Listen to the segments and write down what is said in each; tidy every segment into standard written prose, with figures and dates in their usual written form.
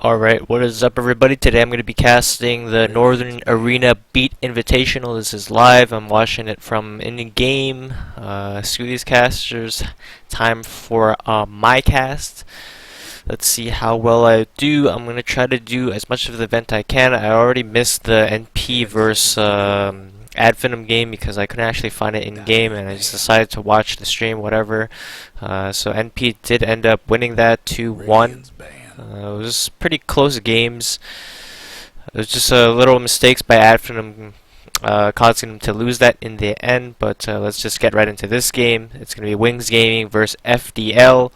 Alright, what is up everybody? Today I'm going to be casting the Northern Arena Beat Invitational. This is live. I'm watching it from in-game. Screw these casters. Time for my cast. Let's see how well I do. I'm going to try to do as much of the event I can. I already missed the NP versus Ad Venom game because I couldn't actually find it in-game, and I just decided to watch the stream, whatever. So NP did end up winning that 2-1. It was pretty close games. It was just little mistakes by Adfin causing him to lose that in the end. But let's just get right into this game. It's going to be Wings Gaming versus FDL.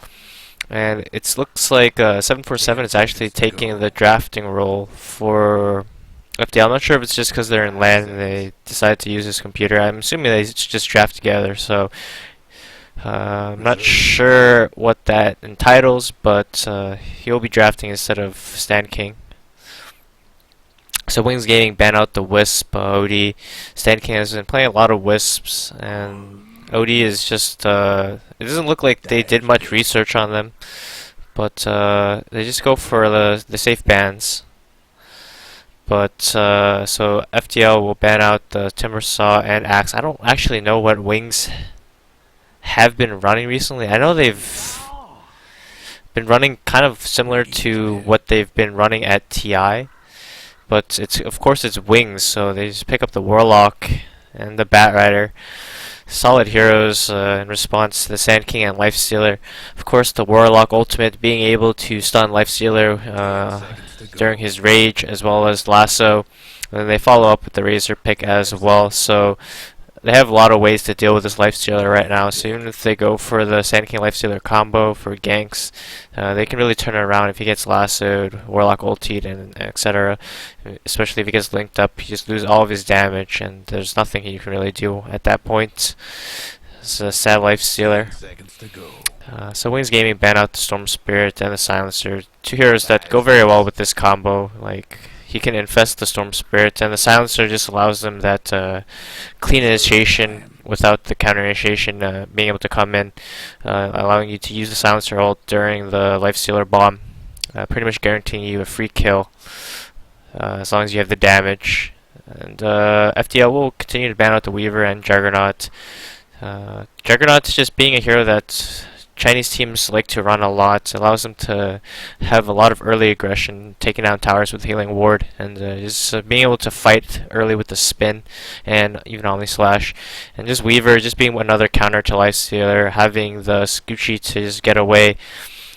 And it looks like 747 is actually taking the drafting role for FDL. I'm not sure if it's just because they're in LAN and they decided to use his computer. I'm assuming they just draft together. So I'm not sure what that entitles, but he'll be drafting instead of Stan King. So Wings Gaming ban out the Wisp OD. Stan King has been playing a lot of Wisps, and OD is just it doesn't look like they did much research on them, but they just go for the safe bans. But so FDL will ban out the Timber Saw and Axe. I don't actually know what Wings have been running recently. I know they've been running kind of similar to what they've been running at TI, but of course it's Wings, so they just pick up the Warlock and the Bat Rider. Solid heroes in response to the Sand King and Lifestealer. Of course, the Warlock ultimate being able to stun Lifestealer during his rage, as well as Lasso, and then they follow up with the Razor pick as well. So they have a lot of ways to deal with this Lifestealer right now, so even if they go for the Sand King Lifestealer combo for ganks, they can really turn it around if he gets lassoed, Warlock ultied, and etc. Especially if he gets linked up, he just loses all of his damage, and there's nothing he can really do at that point. It's a sad Lifestealer. So Wings Gaming ban out the Storm Spirit and the Silencer, two heroes that go very well with this combo. Like, he can infest the Storm Spirit, and the Silencer just allows them that clean initiation without the counter initiation being able to come in, allowing you to use the Silencer ult during the Lifestealer bomb, pretty much guaranteeing you a free kill as long as you have the damage. And FDL will continue to ban out the Weaver and Juggernaut. Juggernaut's just being a hero that Chinese teams like to run a lot. It allows them to have a lot of early aggression, taking down towers with Healing Ward, and just being able to fight early with the spin and even Omni Slash. And just Weaver just being another counter to Lifestealer, having the Scoochie to just get away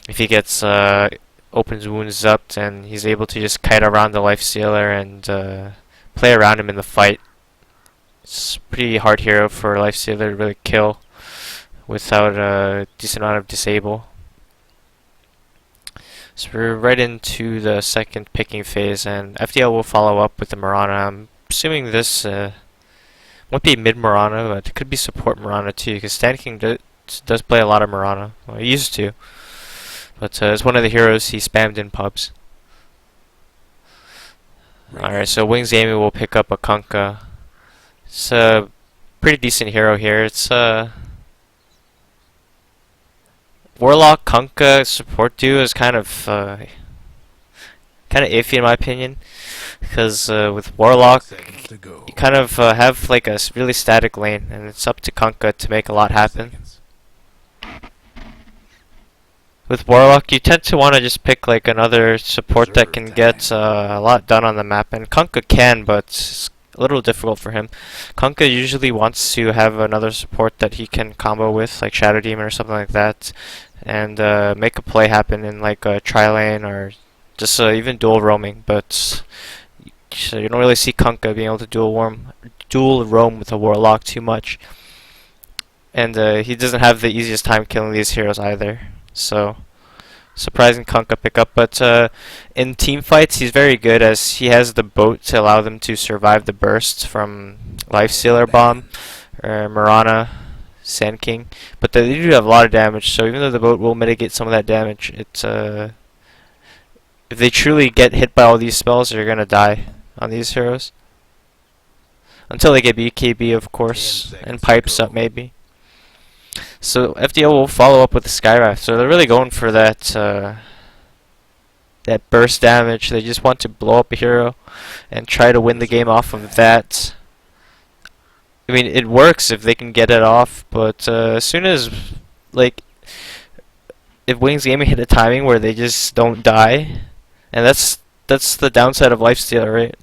if he gets opens wounds up, and he's able to just kite around the Lifestealer and play around him in the fight. It's a pretty hard hero for Lifestealer to really kill without a decent amount of disable. So we're right into the second picking phase, and FDL will follow up with the Mirana. I'm assuming this won't be mid Mirana, but it could be support Mirana too, because Stan King does play a lot of Mirana. Well, he used to, but it's one of the heroes he spammed in pubs. Alright, so Wings Gaming will pick up a Kunkka. It's a pretty decent hero here. It's Warlock Kunkka support duo is kind of iffy in my opinion, because with Warlock you kind of have like a really static lane, and it's up to Kunkka to make a lot happen. With Warlock, you tend to want to just pick like another support that can get a lot done on the map, and Kunkka can, but it's a little difficult for him. Kunkka usually wants to have another support that he can combo with, like Shadow Demon or something like that, and make a play happen in like a tri-lane or just even dual roaming. But so you don't really see Kunkka being able to dual roam with a Warlock too much, and he doesn't have the easiest time killing these heroes either. So surprising Kunkka pickup, but in team fights he's very good, as he has the boat to allow them to survive the burst from Lifestealer bomb or Mirana, Sand King. But they do have a lot of damage, so even though the boat will mitigate some of that damage, it's if they truly get hit by all these spells, they're gonna die on these heroes until they get BKB, of course, and pipes up maybe. So FDL will follow up with the Skyraft, so they're really going for that that burst damage. They just want to blow up a hero and try to win the game off of that. I mean, it works if they can get it off, but as soon as, like, if Wings Gaming hit a timing where they just don't die, and that's the downside of lifesteal, right?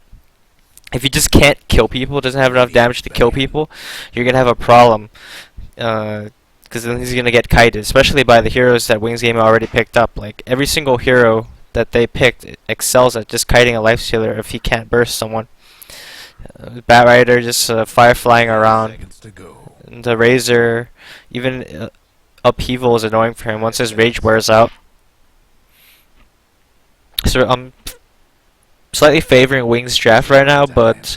If you just can't kill people, doesn't have enough damage to kill people, you're gonna have a problem. Because then he's gonna get kited, especially by the heroes that Wings Gaming already picked up. Like every single hero that they picked excels at just kiting a lifestealer if he can't burst someone. Batrider just fire flying around. And the Razor, even upheaval is annoying for him once his rage wears out. So I'm slightly favoring Wings draft right now, but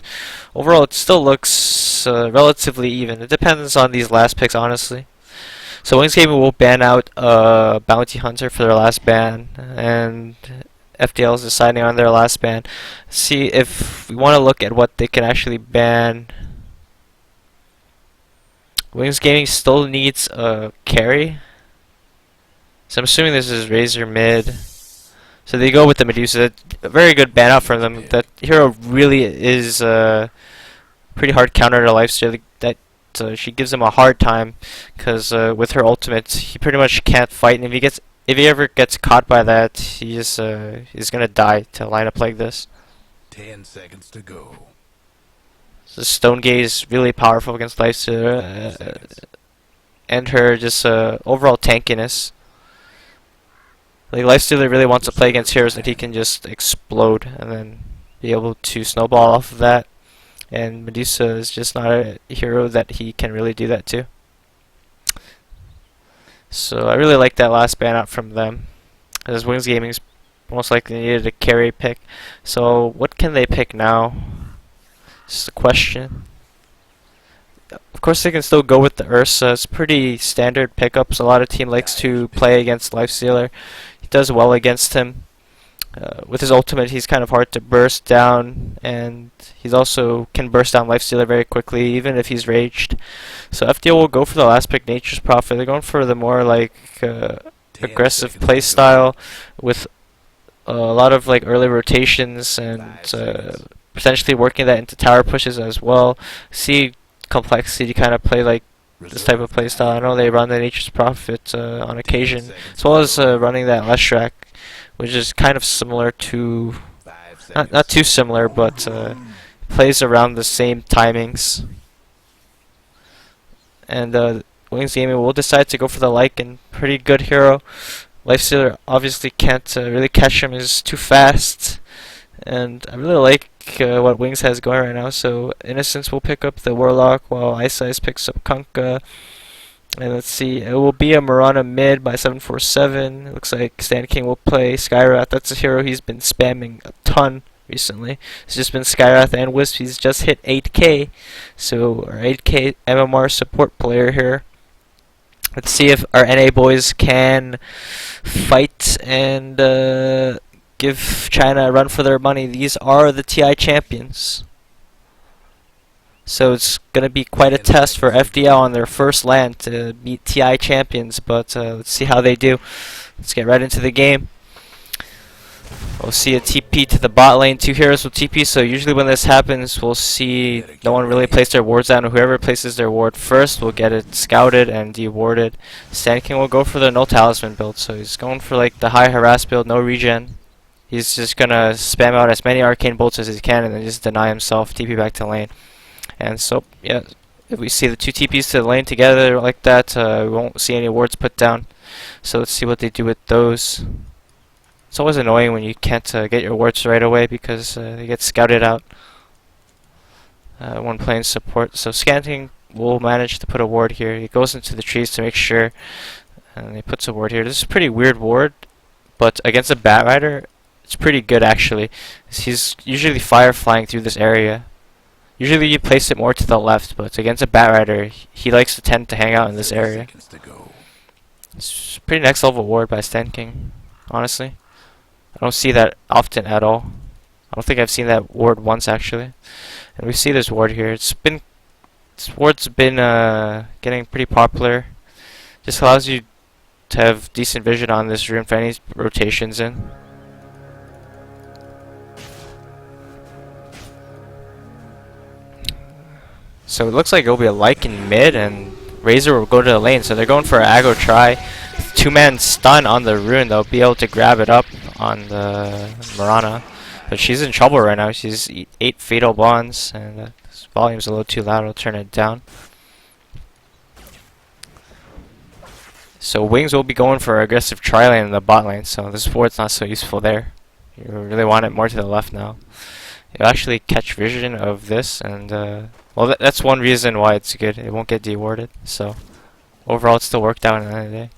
overall it still looks relatively even. It depends on these last picks, honestly. So Wings Gaming will ban out Bounty Hunter for their last ban, and FDL is deciding on their last ban. See if we want to look at what they can actually ban. Wings Gaming still needs a carry, so I'm assuming this is Razor mid. So they go with the Medusa. A very good ban out from them. That hero really is pretty hard counter to lifesteal. That she gives him a hard time because with her ultimate, he pretty much can't fight. And if he ever gets caught by that, he just is gonna die to line up like this. 10 seconds to go. So Stone Gaze is really powerful against lifestealer, and her just overall tankiness. Like Lifestealer really wants to play against heroes that he can just explode and then be able to snowball off of that. And Medusa is just not a hero that he can really do that to. So I really like that last ban out from them, as Wings Gaming's most likely needed a carry pick. So what can they pick now? This is the question. Of course, they can still go with the Ursa. It's pretty standard pickups. A lot of team likes to play against Lifestealer. He does well against him. With his ultimate, he's kind of hard to burst down, and he's also can burst down Lifestealer very quickly, even if he's raged. So FDL will go for the last pick, Nature's Prophet. They're going for the more like aggressive play style with a lot of like early rotations and potentially working that into tower pushes as well. See complexity kind of play like this type of playstyle. I know they run the Nature's Prophet on occasion, as well as running that Leshrac, which is kind of similar to, not too similar, but plays around the same timings. And Wings Gaming will decide to go for the Lycan. Pretty good hero. Lifestealer obviously can't really catch him, he's too fast. And I really like what Wings has going right now. So Innocence will pick up the Warlock, while Ice Ice picks up Kunkka. And let's see, it will be a Mirana mid by 747. It looks like Sand King will play Skywrath. That's a hero he's been spamming a ton recently. It's just been Skywrath and Wisp. He's just hit 8k. So our 8k MMR support player here. Let's see if our NA boys can fight and give China a run for their money. These are the TI champions. So it's going to be quite a test for FDL on their first LAN to beat TI champions, but let's see how they do. Let's get right into the game. We'll see a TP to the bot lane. Two heroes will TP, so usually when this happens, we'll see no one really place their wards down. Whoever places their ward first will get it scouted and dewarded. Sand King will go for the no talisman build, so he's going for like the high harass build, no regen. He's just going to spam out as many arcane bolts as he can and then just deny himself, TP back to lane. And so, yeah, if we see the two TPs to the lane together like that, we won't see any wards put down. So let's see what they do with those. It's always annoying when you can't get your wards right away because they get scouted out when playing support. So Scanting will manage to put a ward here. He goes into the trees to make sure, and he puts a ward here. This is a pretty weird ward, but against a Batrider, it's pretty good actually. He's usually fire flying through this area. Usually you place it more to the left, but against a Batrider, he likes to tend to hang out in this area. It's a pretty next level ward by Sand King, honestly. I don't see that often at all. I don't think I've seen that ward once actually. And we see this ward here. This ward's been getting pretty popular. Just allows you to have decent vision on this room for any rotations in. So it looks like it'll be a Lycan mid, and Razor will go to the lane. So they're going for an aggro try. Two-man stun on the rune. They'll be able to grab it up on the Mirana. But she's in trouble right now. She's 8 fatal bonds, and this volume's a little too loud. I'll turn it down. So Wings will be going for aggressive tri-lane in the bot lane, so this ward's not so useful there. You really want it more to the left now. You'll actually catch vision of this, and well, that's one reason why it's good. It won't get dewarded, so overall it still worked out in the end of the day.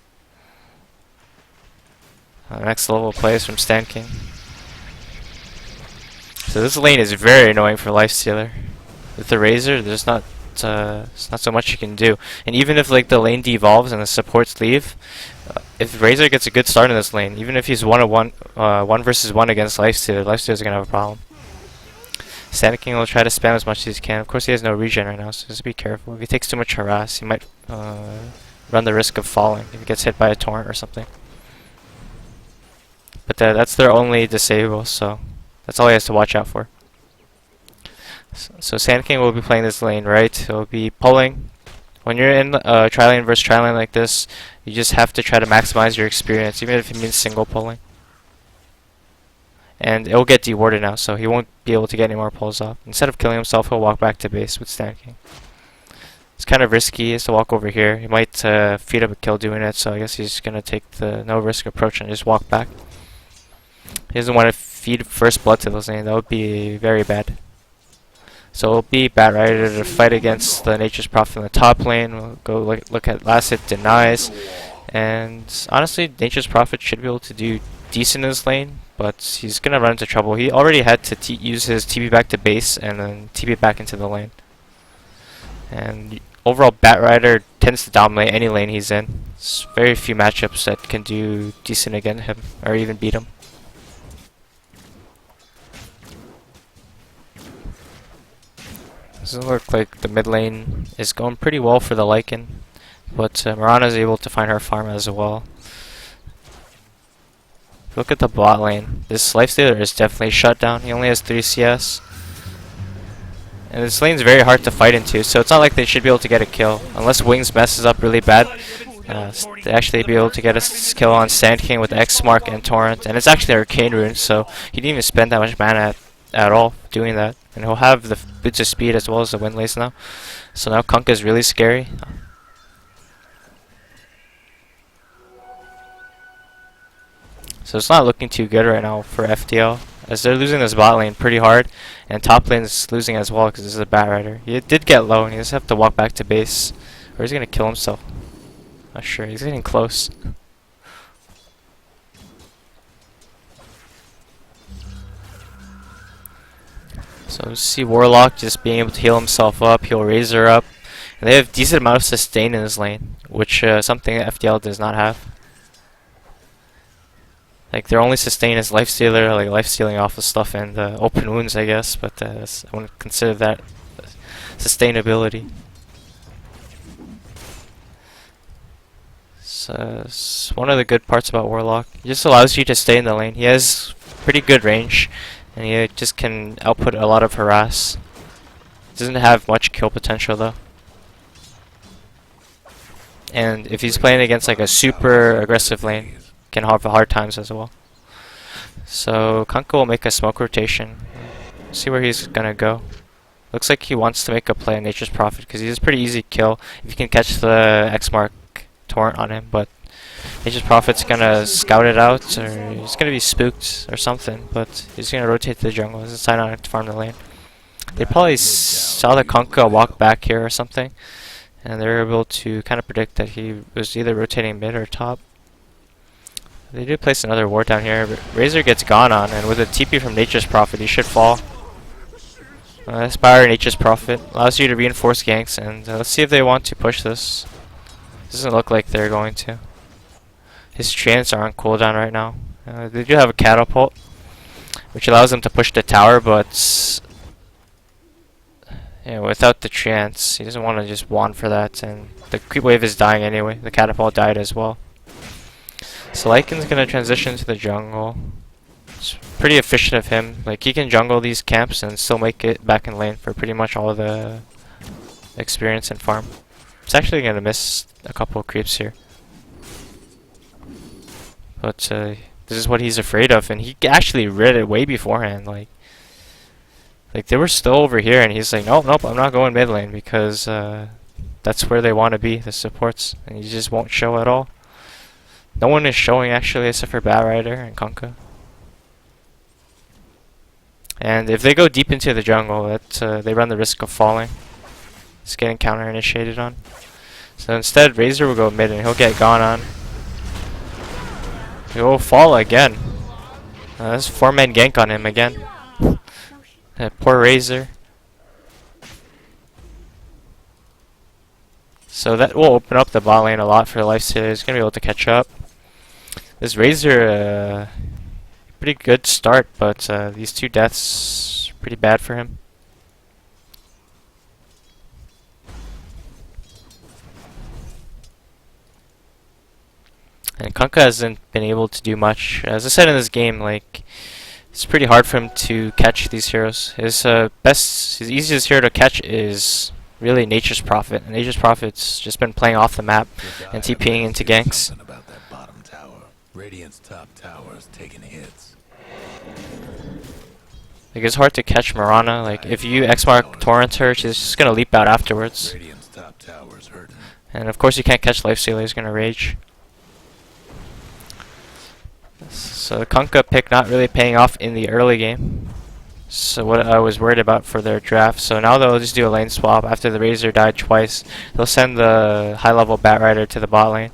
Next level plays from Stan King. So this lane is very annoying for Lifestealer. With the Razor, there's not so much you can do. And even if like the lane devolves and the supports leave, if Razor gets a good start in this lane, even if he's 1 versus 1 against Lifestealer, Lifestealer's gonna have a problem. Sand King will try to spam as much as he can. Of course, he has no regen right now, so just be careful. If he takes too much harass, he might run the risk of falling if he gets hit by a torrent or something. But that's their only disable, so that's all he has to watch out for. So Sand King will be playing this lane, right? He'll be pulling. When you're in tri-lane versus tri-lane like this, you just have to try to maximize your experience, even if it means single pulling. And it'll get dewarded now, so he won't be able to get any more pulls off. Instead of killing himself, he'll walk back to base with Sand King. It's kind of risky. He has to walk over here. He might feed up a kill doing it, so I guess he's going to take the no-risk approach and just walk back. He doesn't want to feed first blood to those lanes. That would be very bad. So it'll be Bat Rider to fight against the Nature's Prophet in the top lane. We'll go look at last hit denies. And honestly, Nature's Prophet should be able to do decent in this lane, but he's going to run into trouble. He already had to use his TP back to base and then TP back into the lane. And overall, Bat Rider tends to dominate any lane he's in. There's very few matchups that can do decent against him or even beat him. Doesn't look like the mid lane is going pretty well for the Lycan, but Mirana is able to find her farm as well. Look at the bot lane. This Lifestealer is definitely shut down. He only has 3 CS. And this lane's very hard to fight into, so it's not like they should be able to get a kill. Unless Wings messes up really bad, they actually be able to get a kill on Sand King with X Mark and Torrent. And it's actually Arcane Rune, so he didn't even spend that much mana at all doing that. And he'll have the boots of speed as well as the Windlace now. So now Kunk is really scary. So it's not looking too good right now for FDL, as they're losing this bot lane pretty hard, and top lane is losing as well because this is a Bat Rider. He did get low, and he just have to walk back to base, or he's gonna kill himself. Not sure. He's getting close. So see Warlock just being able to heal himself up. He'll Razor up, and they have decent amount of sustain in this lane, which something that FDL does not have. Like their only sustain is Lifestealer, like life stealing off of stuff and open wounds, I guess. But I wouldn't consider that sustainability. So it's one of the good parts about Warlock. He just allows you to stay in the lane. He has pretty good range, and he just can output a lot of harass. Doesn't have much kill potential though. And if he's playing against like a super aggressive lane, can have hard times as well. So Kanko will make a smoke rotation. See where he's gonna go. Looks like he wants to make a play on Nature's Prophet because he's a pretty easy kill if you can catch the X Mark torrent on him. But Nature's Prophet's gonna scout it out, or he's gonna be spooked or something. But he's gonna rotate to the jungle. He's decided on to farm the lane. They probably saw the Kanka walk back here or something, and they're able to kind of predict that he was either rotating mid or top. They do place another ward down here, but Razor gets gone on, and with a TP from Nature's Prophet, he should fall. Aspire Nature's Prophet allows you to reinforce ganks, and let's see if they want to push this. Doesn't look like they're going to. His treants are on cooldown right now. They do have a catapult, which allows them to push the tower, but yeah, without the treants, he doesn't want to just wand for that, and the creep wave is dying anyway. The catapult died as well. So Lycan's gonna transition to the jungle. It's pretty efficient of him. Like he can jungle these camps and still make it back in lane for pretty much all of the experience and farm. It's actually gonna miss a couple of creeps here. But this is what he's afraid of, and he actually read it way beforehand. Like they were still over here, and he's like, nope, nope, I'm not going mid lane because that's where they want to be, the supports, and he just won't show at all. No one is showing actually except for Batrider and Kunkka. And if they go deep into the jungle, they run the risk of falling. It's getting counter initiated on. So instead, Razor will go mid and he'll get gone on. He will fall again. That's 4-man gank on him again. That poor Razor. So that will open up the bot lane a lot for Lifestealer. He's going to be able to catch up. This Razor, pretty good start, but these 2 deaths pretty bad for him. And Kunkka hasn't been able to do much. As I said in this game, like, it's pretty hard for him to catch these heroes. His easiest hero to catch is really Nature's Prophet. And Nature's Prophet's just been playing off the map and TPing into ganks. About that bottom tower. Radiant's top tower is taking hits. Like, it's hard to catch Mirana. Like, if you X-Mark Torrent her, she's just gonna leap out afterwards. Radiant's top tower is hurting. And of course you can't catch Lifestealer, he's gonna rage. So the Kunkka pick not really paying off in the early game. So what I was worried about for their draft. So now they'll just do a lane swap. After the Razor died twice, they'll send the high-level Batrider to the bot lane.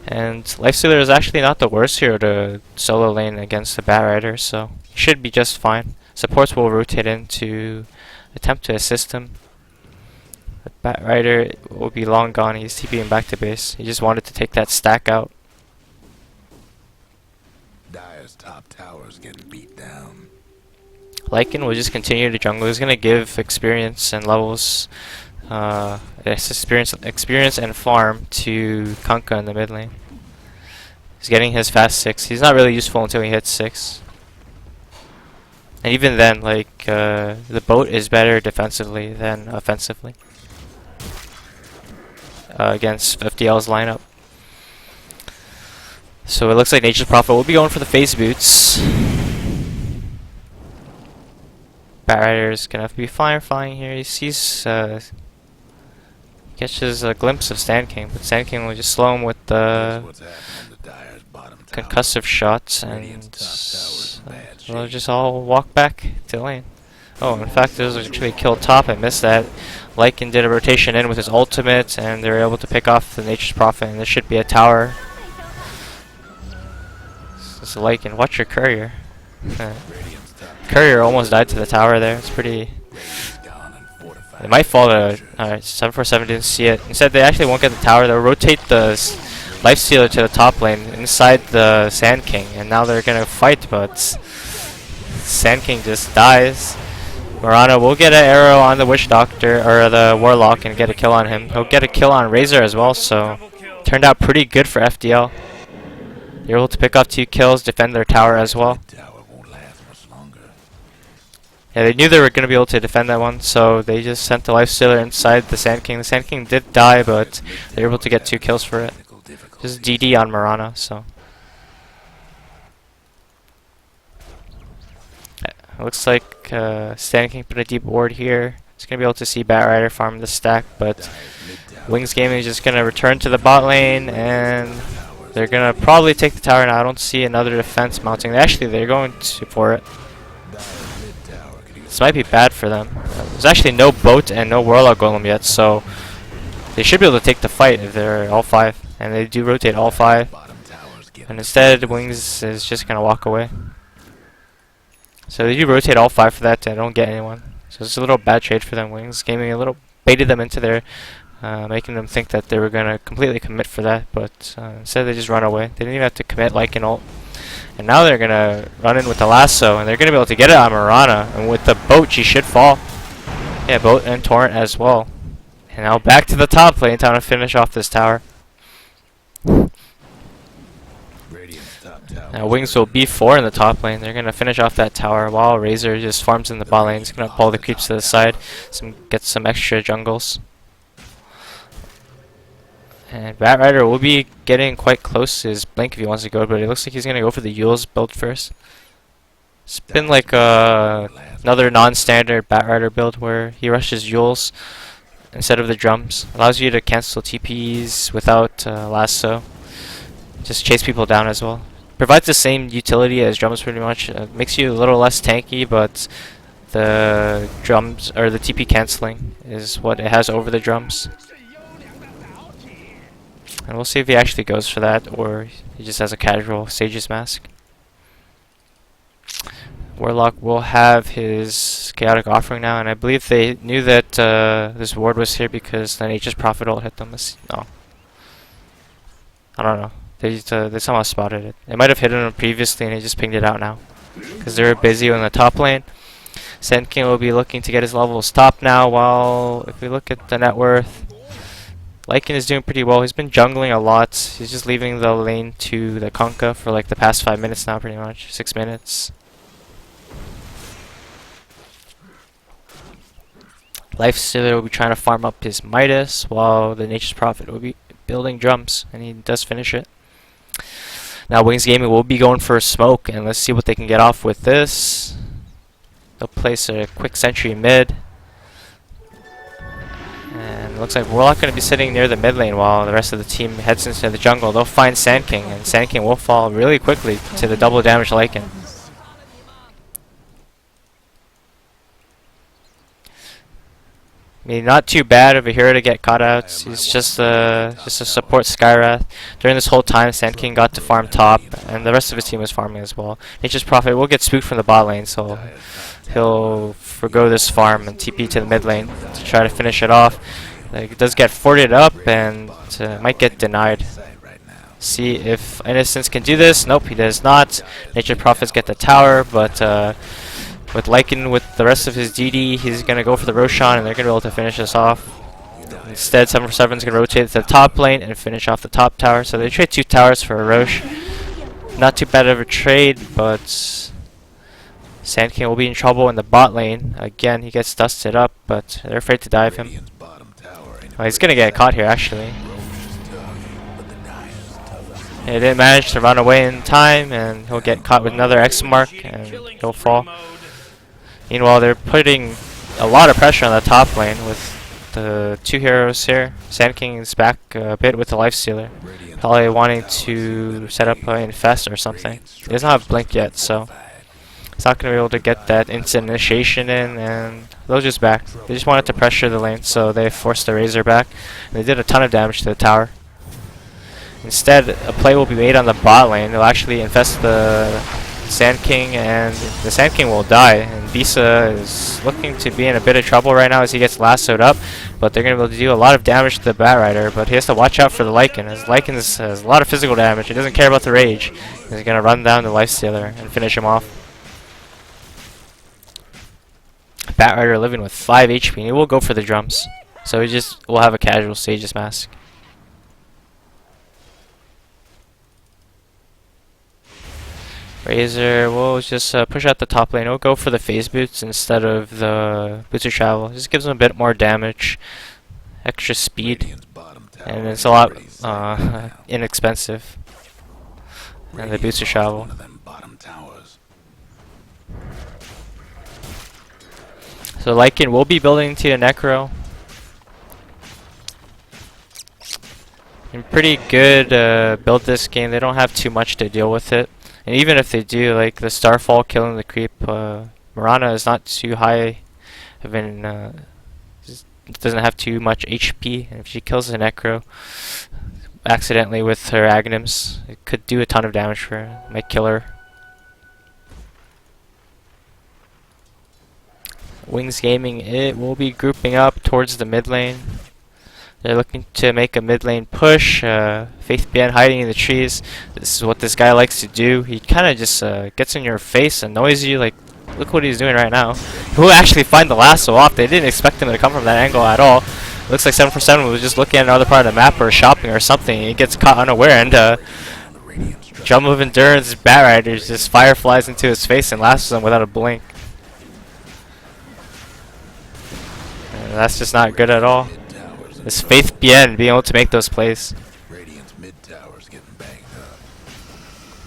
And Lifestealer is actually not the worst hero to solo lane against the Batrider, so he should be just fine. Supports will rotate in to attempt to assist him. The Batrider will be long gone. He's TPing back to base. He just wanted to take that stack out. Dire's top tower is getting beat down. Lycan will just continue to jungle. He's gonna give experience and levels, experience and farm to Kunkka in the mid lane. He's getting his fast 6. He's not really useful until he hits 6. And even then, like, the boat is better defensively than offensively against FDL's lineup. So it looks like Nature's Prophet will be going for the phase boots. Batrider is gonna have to be flying here. He sees, catches a glimpse of Sand King, but Sand King will just slow him with the concussive shots, and they'll just all walk back to lane. Oh, in fact, those actually killed top. I missed that. Lycan did a rotation in with his ultimate, and they were able to pick off the Nature's Prophet, and there should be a tower. This is Lycan. Watch your courier. Courier almost died to the tower there. It's pretty... They might fall to... Alright, 747 didn't see it. Instead, they actually won't get the tower. They'll rotate the Lifestealer to the top lane inside the Sand King. And now they're gonna fight, but... Sand King just dies. Mirana will get an arrow on the Witch Doctor, or the Warlock, and get a kill on him. He'll get a kill on Razor as well, so... Turned out pretty good for FDL. They're able to pick off 2 kills, defend their tower as well. Yeah, they knew they were going to be able to defend that one, so they just sent the Lifestealer inside the Sand King. The Sand King did die, but they were able to get 2 kills for it. Just DD on Mirana, so... It looks like Sand King put a deep ward here. He's going to be able to see Batrider farm the stack, but Wings Gaming is just going to return to the bot lane, and they're going to probably take the tower now. I don't see another defense mounting. Actually, they're going for it. This might be bad for them. There's actually no boat and no Warlock Golem yet, so they should be able to take the fight if they're all 5. And they do rotate all 5. And instead, Wings is just going to walk away. So they do rotate all 5 for that, and don't get anyone. So it's a little bad trade for them. Wings Gaming a little baited them into their, making them think that they were going to completely commit for that, but instead they just run away. They didn't even have to commit like an ult. And now they're going to run in with the lasso, and they're going to be able to get it on Mirana. And with the boat, she should fall. Yeah, boat and torrent as well. And now back to the top lane, time to finish off this tower. towers Wings will B4 in the top lane. They're gonna finish off that tower while Razor just farms in the bot lane. He's gonna pull the creeps to the side, get some extra jungles. And Batrider will be getting quite close to his blink if he wants to go, but it looks like he's gonna go for the Yules build first. It's been like another non-standard Batrider build where he rushes Yules instead of the drums. Allows you to cancel TPs without lasso. Just chase people down as well. Provides the same utility as drums pretty much. Makes you a little less tanky, but the drums or the TP canceling is what it has over the drums. And we'll see if he actually goes for that or he just has a casual Sage's Mask. Warlock will have his Chaotic Offering now, and I believe they knew that this ward was here because the Nature's Prophet ult hit them. No. I don't know. They somehow spotted it. They might have hit him previously and they just pinged it out now. Because they were busy in the top lane. Sand King will be looking to get his levels top now, while if we look at the net worth, Lycan is doing pretty well. He's been jungling a lot. He's just leaving the lane to the Conka for like the past 5 minutes now pretty much. 6 minutes. Lifestealer will be trying to farm up his Midas, while the Nature's Prophet will be building drums, and he does finish it. Now Wings Gaming will be going for a smoke, and let's see what they can get off with this. They'll place a quick sentry mid. And it looks like Warlock going to be sitting near the mid lane while the rest of the team heads into the jungle. They'll find Sand King, and Sand King will fall really quickly to the double damage Lycan. I mean, not too bad of a hero to get caught out. He's just a support Skywrath. During this whole time, Sand King got to farm top, and the rest of his team was farming as well. Nature's Prophet will get spooked from the bot lane, so he'll forgo this farm and TP to the mid lane to try to finish it off. Like, it does get forted up and might get denied. See if Innocence can do this. Nope, he does not. Nature's Prophets get the tower, but with Lycan with the rest of his DD, he's going to go for the Roshan, and they're going to be able to finish this off. Instead, 747 is going to rotate to the top lane and finish off the top tower. So they trade 2 towers for a Rosh. Not too bad of a trade, but Sand King will be in trouble in the bot lane. Again, he gets dusted up, but they're afraid to dive him. Oh, he's going to get caught here, actually. He didn't manage to run away in time, and he'll get caught with another X mark, and he'll fall. Meanwhile, they're putting a lot of pressure on the top lane with the 2 heroes here. Sand King is back a bit with the Lifestealer. Probably wanting to set up an Infest or something. He doesn't have Blink yet, so he's not going to be able to get that instant initiation in, and they'll just back. They just wanted to pressure the lane, so they forced the Razor back. And they did a ton of damage to the tower. Instead, a play will be made on the bot lane. They'll actually infest the Sand King, and the Sand King will die. And Visa is looking to be in a bit of trouble right now as he gets lassoed up, but they're going to be able to do a lot of damage to the Batrider, but he has to watch out for the Lycan, as Lycan has a lot of physical damage. He doesn't care about the rage. He's going to run down the Lifestealer and finish him off. Batrider living with 5 HP, and he will go for the drums. So he just will have a casual Sage's Mask. Razor will just push out the top lane. He'll go for the phase boots instead of the boots of travel. Just gives him a bit more damage, extra speed, and it's a lot inexpensive than the boots of travel. So Lycan will be building to a Necro. And pretty good build this game. They don't have too much to deal with it. And even if they do, like the Starfall killing the creep, Mirana is not too high of an, doesn't have too much HP, and if she kills the Necro accidentally with her Aghanims, it could do a ton of damage for her, might kill her. Wings Gaming, it will be grouping up towards the mid lane. They're looking to make a mid lane push. Faith BN hiding in the trees. This is what this guy likes to do. He kind of just gets in your face, annoys you. Like, look what he's doing right now. He will actually find the lasso off. They didn't expect him to come from that angle at all. Looks like 747 was just looking at another part of the map or shopping or something. He gets caught unaware, and Radiant Jump structures of endurance, Bat Riders just fire flies into his face and lasts him without a blink. And that's just not good at all. mid towers and This trouble. Faith Bien being able to make those plays. Radiant's mid towers getting banged up.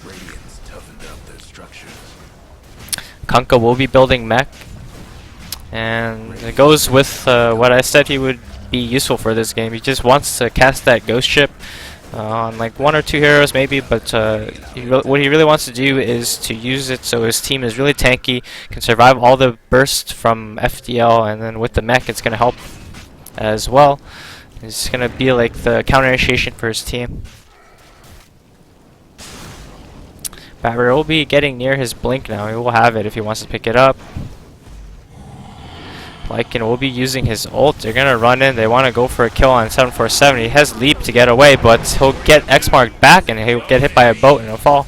Radiant's toughened up their structures. Kunkka will be building mech. And it goes with what I said he would be useful for this game. He just wants to cast that ghost ship on like one or two heroes maybe, but what he really wants to do is to use it so his team is really tanky, can survive all the bursts from FDL, and then with the mech it's going to help as well. It's going to be like the counter initiation for his team. Battery will be getting near his blink now. He will have it if he wants to pick it up. Lycan will be using his ult. They're going to run in. They want to go for a kill on 747. He has leap to get away, but he'll get X-marked back and he'll get hit by a boat and he'll fall.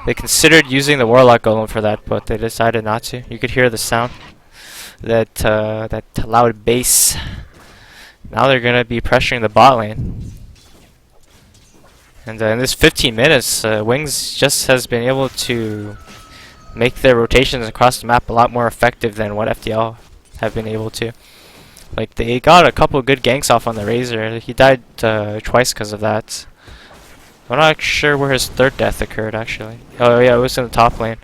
They considered using the Warlock Golem for that, but they decided not to. You could hear the sound. That loud bass. Now they're going to be pressuring the bot lane. And in this 15 minutes, Wings just has been able to make their rotations across the map a lot more effective than what FDL have been able to. Like, they got a couple good ganks off on the Razor. He died twice because of that. I'm not sure where his third death occurred, actually. Oh yeah, it was in the top lane.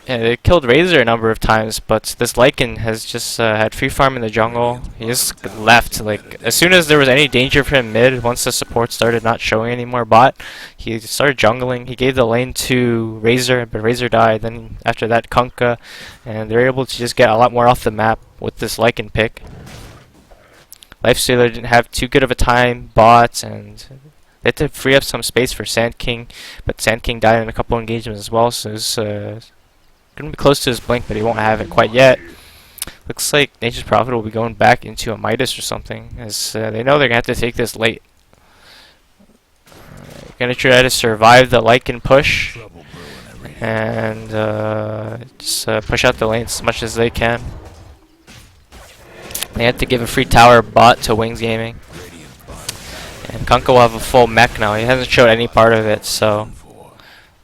Yeah, they killed Razor a number of times, but this Lycan has just had free farm in the jungle. He just left. Like, as soon as there was any danger for him mid, once the support started not showing any more bot, he started jungling. He gave the lane to Razor, but Razor died. Then after that, Kunkka, and they're able to just get a lot more off the map with this Lycan pick. Lifestealer didn't have too good of a time, bots, and they had to free up some space for Sand King, but Sand King died in a couple engagements as well, so it's gonna be close to his blink, but he won't have it quite yet. Looks like Nature's Prophet will be going back into a Midas or something, as they know they're gonna have to take this late. Gonna try to survive the Lycan push Trouble brewing at Radiant. and just push out the lane as much as they can. They had to give a free tower bot to Wings Gaming, Radiant's bottom and Kunkka will have a full mech now. He hasn't showed any part of it, so done for.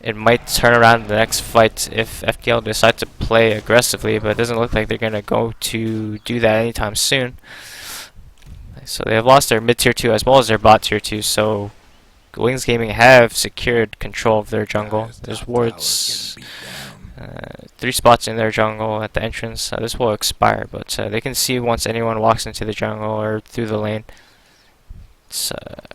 it might turn around in the next fight if FDL decide to play aggressively, but it doesn't look like they're going to go to do that anytime soon. So they have lost their mid tier 2 as well as their bot tier 2, so Wings Gaming have secured control of their jungle. Dyer's There's top wards, tower's getting beat down. 3 spots in their jungle at the entrance. This will expire, but they can see once anyone walks into the jungle or through the lane. It's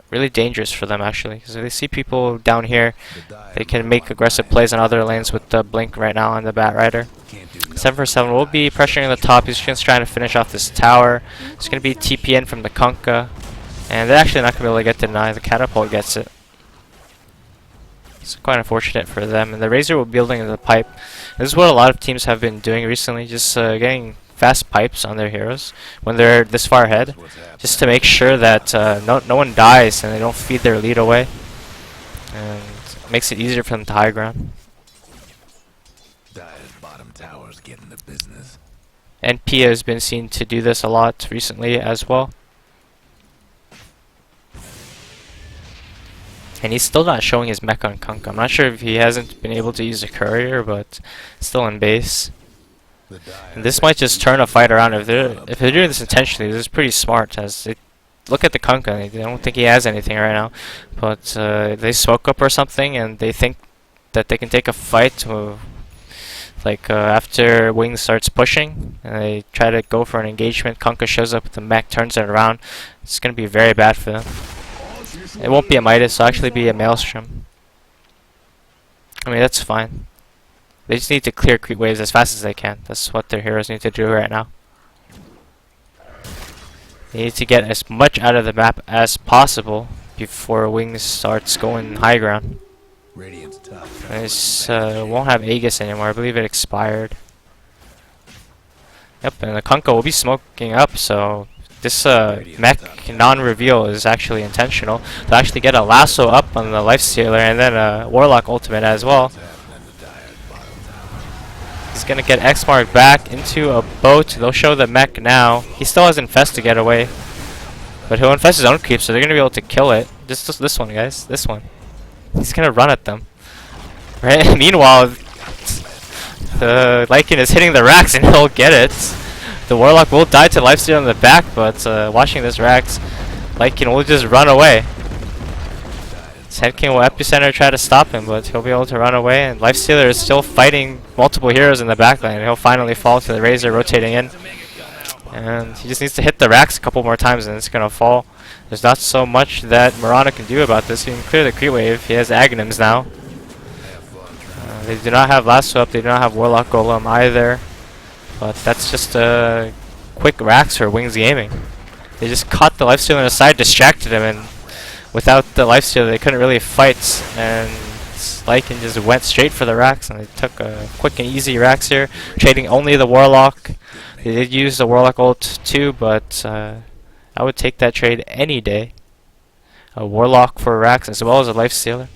really dangerous for them actually, because if they see people down here, The Dire they can move make on aggressive line. plays on other lanes with the blink right now on the Bat Rider. Can't do nothing 747 will with be Dyer's pressuring the structure. top. He's just trying to finish off this tower. It's going to be TPN from the Kunkka. And they're actually not going to be able to get denied. The Catapult gets it. It's quite unfortunate for them. And the Razor will be building the pipe. This is what a lot of teams have been doing recently. Just getting fast pipes on their heroes when they're this far ahead. That's what's happening. Just to make sure that no one dies and they don't feed their lead away. And it makes it easier for them to high ground. Dyer's bottom tower's getting the business. NP has been seen to do this a lot recently as well. And he's still not showing his mech on Kunkka. I'm not sure if he hasn't been able to use a courier, but still in base. The Dire And this might just turn a fight around. If they're doing this intentionally, this is pretty smart. As they look at the Kunkka, they don't think he has anything right now, but they smoke up or something, and they think that they can take a fight. After Wings starts pushing, and they try to go for an engagement. Kunkka shows up with the mech, turns it around. It's gonna be very bad for them. It won't be a Midas, it'll actually be a Maelstrom. I mean, that's fine. They just need to clear creep waves as fast as they can. That's what their heroes need to do right now. They need to get as much out of the map as possible before Wings starts going high ground. Radiant's top And tower this is won't have Aegis anymore. I believe it expired. Yep, and the Kunkka will be smoking up, so this mech non-reveal is actually intentional. They'll actually get a lasso up on the Lifestealer and then a Warlock ultimate as well. what's happening to Dyer's bottom tower. He's gonna get X-Mark back into a boat. They'll show the mech now. He still has Infest to get away, but he'll infest his own creep, so they're gonna be able to kill it. Just this one, guys. This one. He's gonna run at them. Right? Meanwhile, the Lycan is hitting the racks and he'll get it. The Warlock will die to lifesteal in the back, but watching this racks, Lycan will just run away. Sand King will Epicenter try to stop him, but he'll be able to run away, and Lifestealer is still fighting multiple heroes in the backline. He'll finally fall to the Razor rotating in. And he just needs to hit the racks a couple more times and it's gonna fall. There's not so much that Mirana can do about this. He can clear the creep wave. He has Aghanims now. They do not have Lasso up, they do not have Warlock Golem either. But that's just a quick racks for Wings Gaming. They just caught the Lifestealer aside, distracted him, and without the lifesteal, they couldn't really fight, and Lycan just went straight for the racks, and they took a quick and easy racks here, trading only the Warlock. They did use the Warlock ult too, but I would take that trade any day. A Warlock for racks as well as a lifestealer.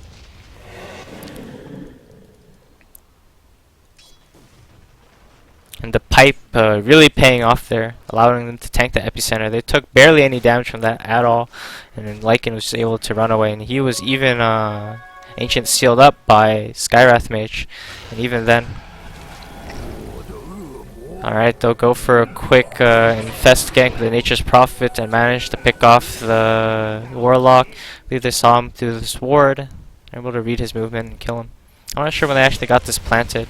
And the pipe really paying off there, allowing them to tank the epicenter. They took barely any damage from that at all, and then Lycan was able to run away. And he was even Ancient sealed up by Skywrath Mage, and even then. Alright, they'll go for a quick infest gank with the Nature's Prophet and manage to pick off the Warlock. I believe they saw him through this ward, able to read his movement and kill him. I'm not sure when they actually got this planted.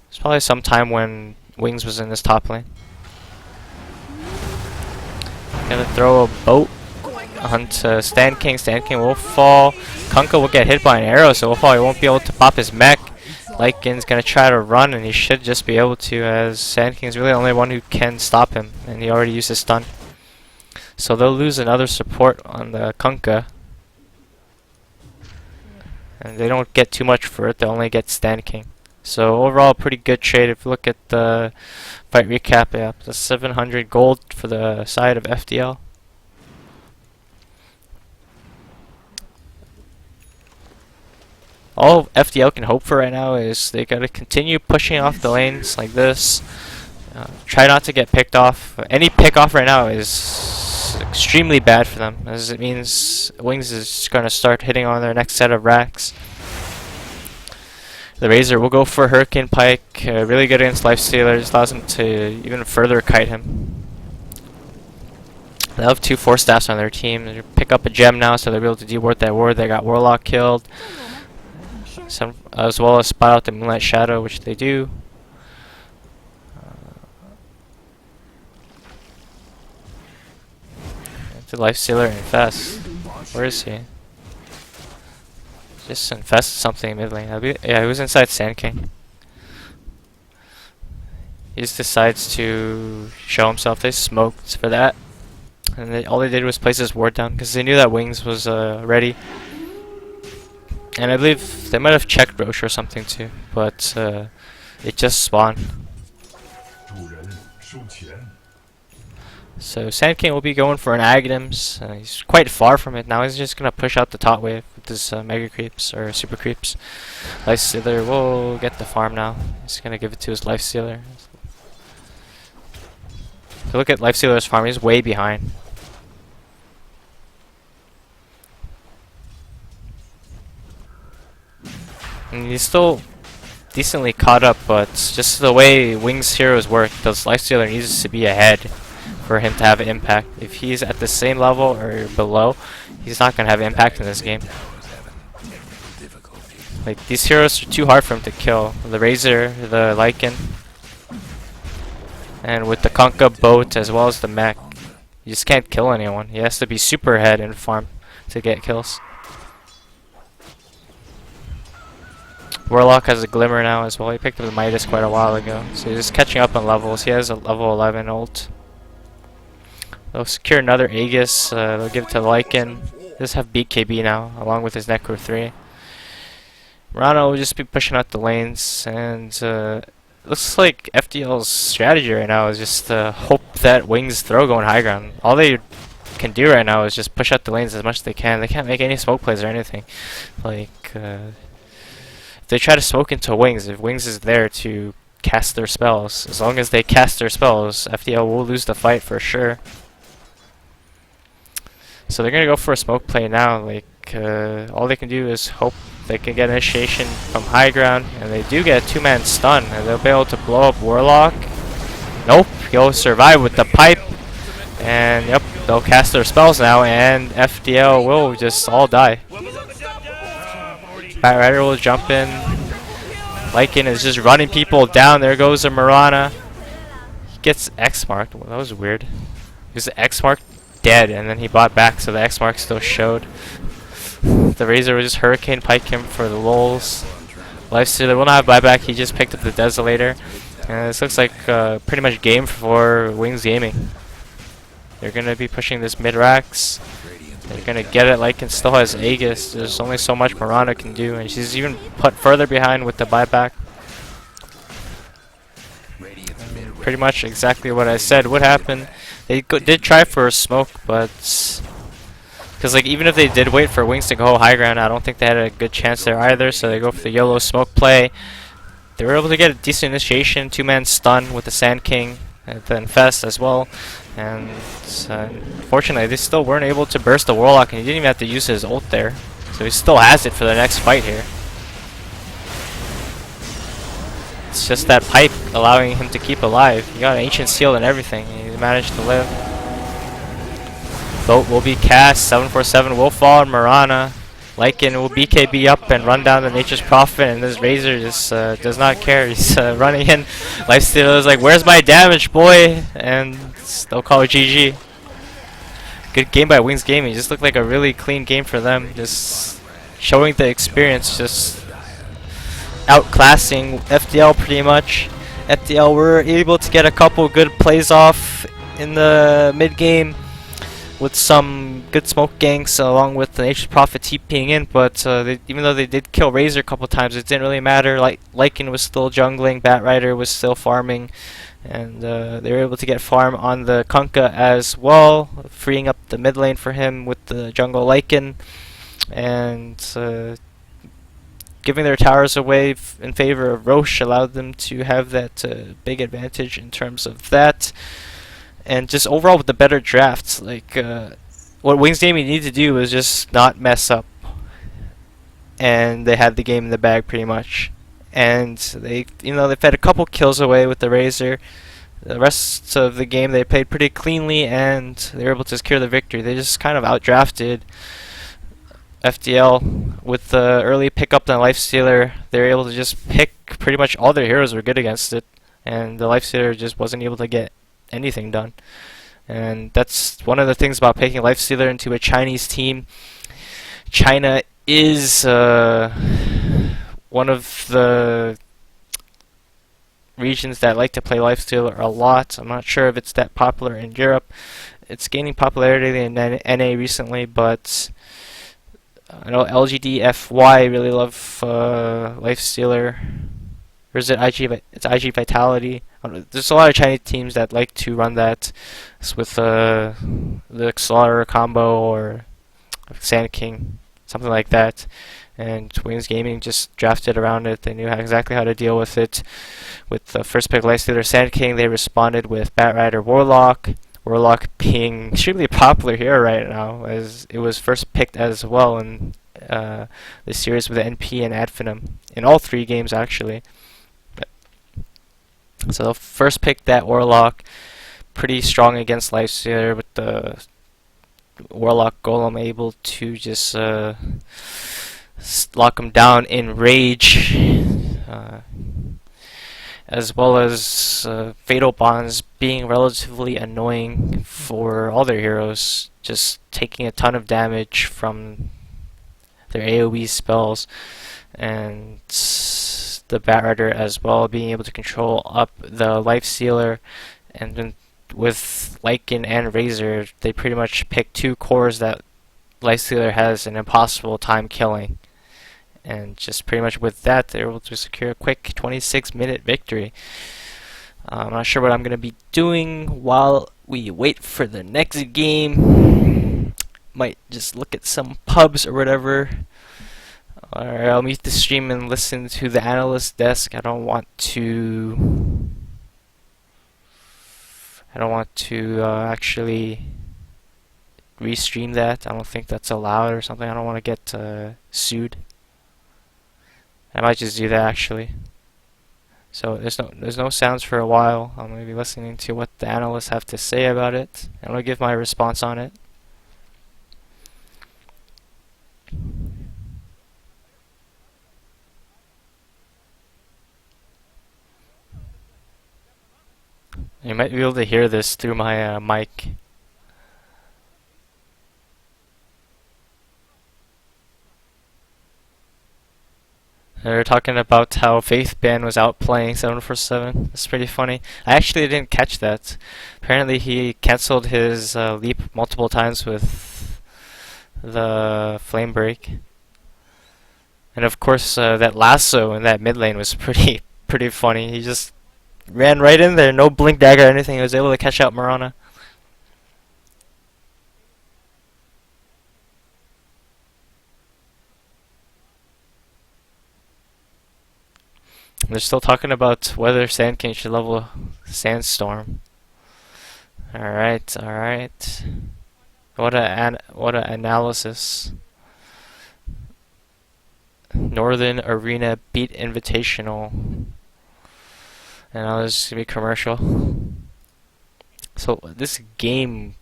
It's probably some time when Wings was in this top lane. Gonna throw a boat onto Sand King. Sand King will fall. Kunkka will get hit by an arrow, so he won't be able to pop his mech. Lycan's gonna try to run, and he should just be able to, as Sand King's really the only one who can stop him, and he already used his stun. So they'll lose another support on the Kunkka. And they don't get too much for it, they only get Sand King. So overall, pretty good trade. If you look at the fight recap, yeah, the 700 gold for the side of FDL. All FDL can hope for right now is they gotta continue pushing off the lanes like this. Try not to get picked off. Any pick off right now is extremely bad for them, as it means Wings is gonna start hitting on their next set of racks. The Razor will go for Hurricane Pike, really good against Lifestealers, allows him to even further kite him. They have 2 Force Staffs on their team. They pick up a gem now, so they'll be able to deward that ward. They got Warlock killed, as well as spot out the Moonlight Shadow, which they do. The Lifestealer infest. Where is he? Just infest something mid lane. Yeah, he was inside Sand King. He just decides to show himself. They smoked for that, and all they did was place his ward down because they knew that Wings was ready. And I believe they might have checked Roche or something too, but it just spawned. So Sand King will be going for an Aghanims. He's quite far from it now. He's just gonna push out the top wave with his Mega Creeps or Super Creeps. Lifestealer will get the farm now. He's gonna give it to his Lifestealer. If you look at Lifestealer's farm, he's way behind. And he's still decently caught up, but just the way Wings heroes work, the Lifestealer needs to be ahead for him to have an impact. If he's at the same level or below, he's not going to have impact in this game. Like, these heroes are too hard for him to kill. The Razor, the Lycan, and with the Kunkka boat as well as the mech, you just can't kill anyone. He has to be super ahead in farm to get kills. Warlock has a Glimmer now as well. He picked up the Midas quite a while ago, so he's just catching up on levels. He has a level 11 ult. They'll secure another Aegis. They'll give it to Lycan. They just have BKB now, along with his Necro 3. Mirana will just be pushing out the lanes, and looks like FDL's strategy right now is just to hope that Wings throw going high ground. All they can do right now is just push out the lanes as much as they can. They can't make any smoke plays or anything. Like, if they try to smoke into Wings, if Wings is there to cast their spells, as long as they cast their spells, FDL will lose the fight for sure. So they're gonna go for a smoke play now. Like, all they can do is hope they can get initiation from high ground, and they do get a two-man stun, and they'll be able to blow up Warlock. Nope, he'll survive with the pipe, and yep, they'll cast their spells now, and FDL will just all die. Batrider will jump in. Lycan is just running people down. There goes a Mirana. He gets X-marked. Well, that was weird. He was X-marked dead, and then he bought back, so the X-mark still showed. The Razor will just Hurricane Pike him for the lulz. Lifestealer will not have buyback. He just picked up the Desolator. And this looks like pretty much game for Wings Gaming. They're going to be pushing this mid-racks. They're going to get it. Lycan still has Aegis. There's only so much Mirana can do, and she's even put further behind with the buyback. Pretty much exactly what I said would happen. They did try for a smoke, but because like even if they did wait for Wings to go high ground, I don't think they had a good chance there either. So they go for the YOLO smoke play. They were able to get a decent initiation, two-man stun with the Sand King, and then Fest as well. And unfortunately, they still weren't able to burst the Warlock, and he didn't even have to use his ult there. So he still has it for the next fight here. It's just that pipe allowing him to keep alive. He got an Ancient Seal and everything, and he managed to live. Boat will be cast. 747 will fall on Mirana. Lycan will BKB up and run down the Nature's Prophet, and this Razor just does not care. He's running in. Lifestealer is like, "Where's my damage, boy?" And they'll call it GG. Good game by Wings Gaming. Just looked like a really clean game for them. Just showing the experience, just outclassing FDL pretty much. FDL were able to get a couple good plays off in the mid game with some good smoke ganks along with the Nature's Prophet TPing in, but even though they did kill Razor a couple times, it didn't really matter. Like Lycan was still jungling, Batrider was still farming, and they were able to get farm on the Kunkka as well, freeing up the mid lane for him with the jungle Lycan, and giving their towers away in favor of Roche allowed them to have that big advantage in terms of that. And just overall with the better drafts, like what Wings Gaming needed to do was just not mess up, and they had the game in the bag pretty much. And they, they've had a couple kills away with the Razor. The rest of the game they played pretty cleanly, and they were able to secure the victory. They just kind of outdrafted FDL with the early pickup on Lifestealer. They were able to just pick pretty much all their heroes were good against it, and the Lifestealer just wasn't able to get anything done. And that's one of the things about picking Lifestealer into a Chinese team. China is one of the regions that like to play Lifestealer a lot. I'm not sure if it's that popular in Europe. It's gaining popularity in NA recently, but I know LGDFY really love Lifestealer. Or is it IG? It's IG Vitality. There's a lot of Chinese teams that like to run that with the Slaughterer combo or Sand King, something like that. And Wings Gaming just drafted around it. They knew exactly how to deal with it. With the first pick Lifestealer Sand King, they responded with Batrider Warlock. Warlock being extremely popular here right now, as it was first picked as well in the series with the NP and Adfinum in all three games actually. So they'll first pick that Warlock, pretty strong against Lifestealer, with the Warlock Golem able to just lock him down in rage, as well as Fatal Bonds being relatively annoying for all their heroes, just taking a ton of damage from their AoE spells, and the Batrider as well being able to control up the Lifestealer. And then with Lycan and Razor, they pretty much pick two cores that Lifestealer has an impossible time killing. And just pretty much with that, they're able to secure a quick 26-minute victory. I'm not sure what I'm going to be doing while we wait for the next game. Might just look at some pubs or whatever. Or I'll mute the stream and listen to the analyst desk. I don't want to actually restream that. I don't think that's allowed or something. I don't want to get sued. I might just do that actually. So there's no sounds for a while. I'm gonna be listening to what the analysts have to say about it. I'm gonna give my response on it. You might be able to hear this through my mic. They're talking about how Faith Band was outplaying 747. It's pretty funny. I actually didn't catch that. Apparently he canceled his leap multiple times with the flame break. And of course that lasso in that mid lane was pretty funny. He just ran right in there, no blink dagger or anything. He was able to catch out Marana. They're still talking about whether Sand King should level Sandstorm. Alright, alright. What a analysis. Northern Arena beat Invitational. And now this is gonna be commercial. So this game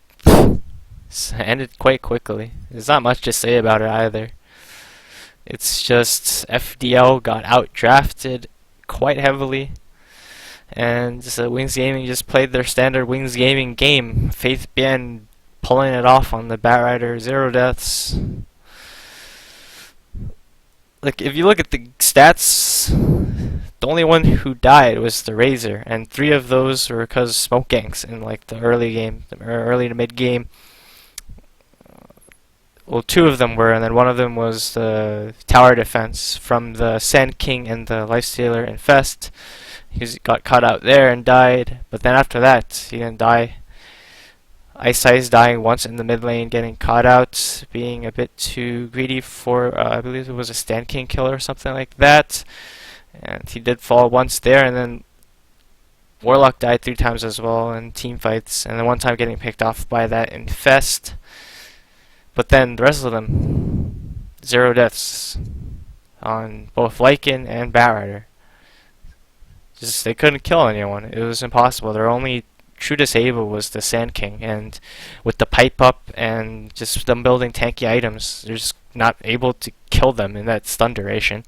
ended quite quickly. There's not much to say about it either. It's just FDL got outdrafted quite heavily, and Wings Gaming just played their standard Wings Gaming game. Faith Bien pulling it off on the Batrider, 0 deaths. Like, if you look at the stats, the only one who died was the Razor, and 3 of those were because smoke ganks in like the early game, the early to mid game. Well, 2 of them were, and then one of them was the tower defense from the Sand King and the Lifestealer Infest. He got caught out there and died, but then after that, he didn't die. Ice dying once in the mid lane, getting caught out, being a bit too greedy for, I believe it was a Sand King kill or something like that. And he did fall once there, and then Warlock died 3 times as well in team fights, and then one time getting picked off by that Infest. But then the rest of them, 0 deaths on both Lycan and Batrider. Just they couldn't kill anyone. It was impossible. Their only true disable was the Sand King, and with the pipe up and just them building tanky items, they're just not able to kill them in that stun duration,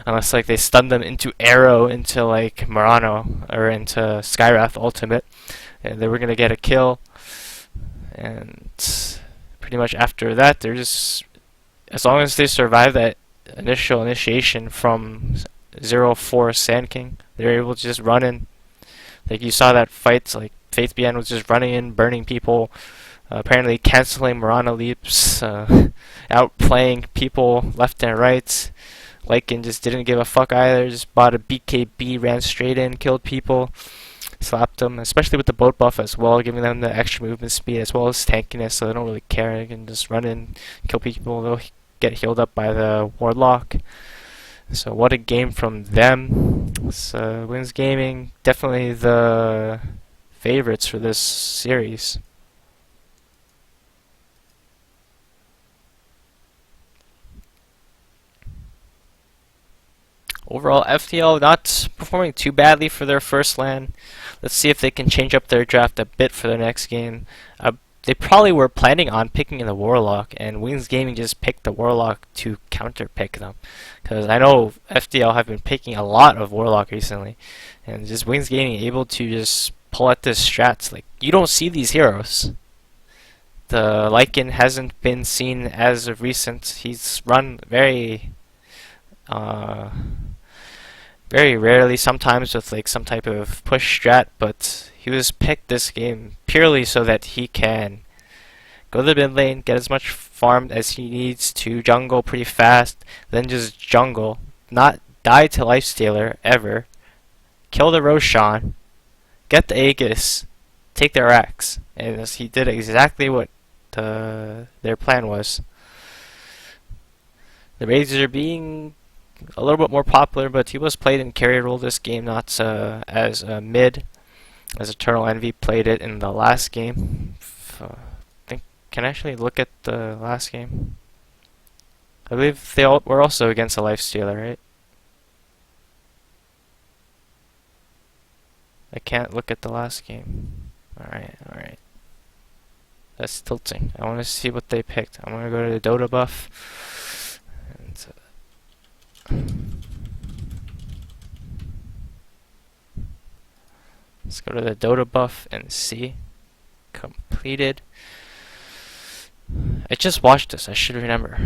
unless like they stun them into Arrow, into like Murano or into Skywrath Ultimate, and they were gonna get a kill. And pretty much after that, they're just, as long as they survive that initial initiation from 0-4 Sand King, they're able to just run in. Like you saw that fight, like Faith Bien was just running in, burning people, apparently canceling Marana leaps, outplaying people left and right. Lycan just didn't give a fuck either, just bought a BKB, ran straight in, killed people, slapped them, especially with the boat buff as well, giving them the extra movement speed as well as tankiness, so they don't really care. They can just run in, kill people, they'll get healed up by the Warlock. So what a game from them. So Wings Gaming, definitely the favorites for this series. Overall, FDL not performing too badly for their first LAN. Let's see if they can change up their draft a bit for their next game. They probably were planning on picking the Warlock, and Wings Gaming just picked the Warlock to counter pick them. Because I know FDL have been picking a lot of Warlock recently, and just Wings Gaming able to just pull at this strats. Like, you don't see these heroes. The Lycan hasn't been seen as of recent. He's run very rarely, sometimes with like some type of push strat, but he was picked this game purely so that he can go to the mid lane, get as much farm as he needs to jungle pretty fast, then just jungle, not die to Lifestealer ever, kill the Roshan, get the Aegis, take their axe, and he did exactly what their plan was. The Razor being a little bit more popular, but he was played in carry role this game, not as mid, as Eternal Envy played it in the last game. I think can I actually look at the last game? I believe they all were also against a life stealer, right? I can't look at the last game. Alright, alright. That's tilting. I want to see what they picked. I'm gonna go to the Dota buff. And, let's go to the Dota buff and see. Completed. I just watched this. I should remember.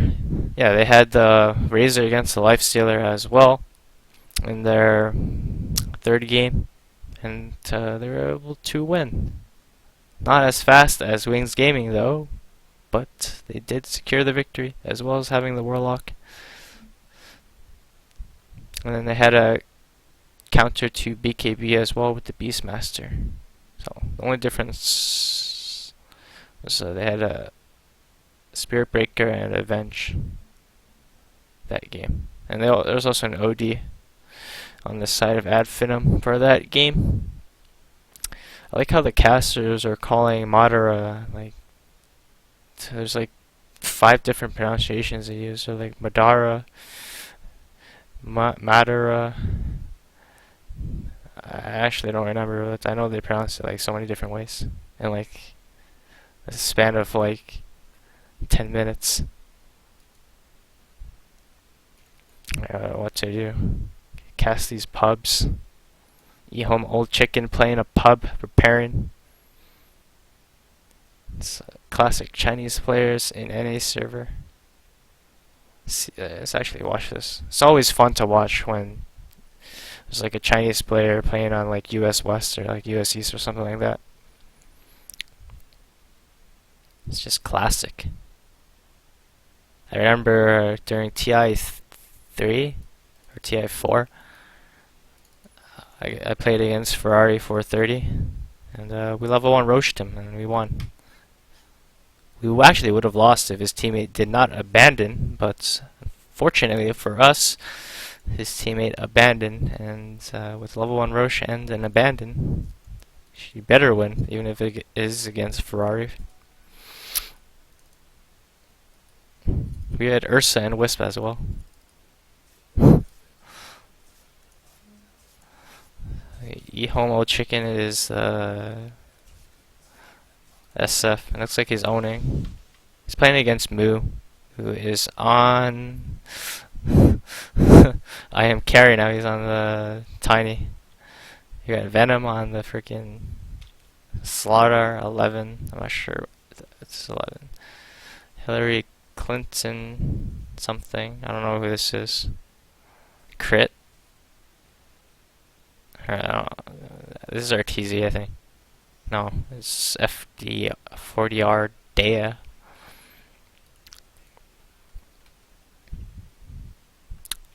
Yeah, they had the Razor against the Lifestealer as well in their third game, and they were able to win. Not as fast as Wings Gaming though, but they did secure the victory as well as having the Warlock. And then they had a counter to BKB as well with the Beastmaster. So the only difference was they had a Spirit Breaker and Avenge that game. And there was also an OD on the side of Adfinum for that game. I like how the casters are calling Madara, like, there's like 5 different pronunciations they use. So like Madara, Madara. I actually don't remember, but I know they pronounce it like so many different ways. In like a span of like 10 minutes. What to do? Cast these pubs. E-home old chicken playing a pub, preparing. It's classic Chinese players in NA server. Let's actually watch this. It's always fun to watch when there's like a Chinese player playing on like US West or like US East or something like that. It's just classic. I remember during TI3 or TI4, I played against Ferrari 430, and we level 1 roached him, and we won. We actually would have lost if his teammate did not abandon, but fortunately for us, his teammate abandoned, and with level 1 roach and an abandon, she better win, even if it is against Ferrari. We had Ursa and Wisp as well. E-Homo Chicken is SF. It looks like he's owning. He's playing against Moo, who is on. I am carry now. He's on the Tiny. You got Venom on the freaking Slaughter 11. I'm not sure. It's 11. Hillary Clinton something. I don't know who this is. Crit. This is RTZ, I think. No, it's FD 40R Dea.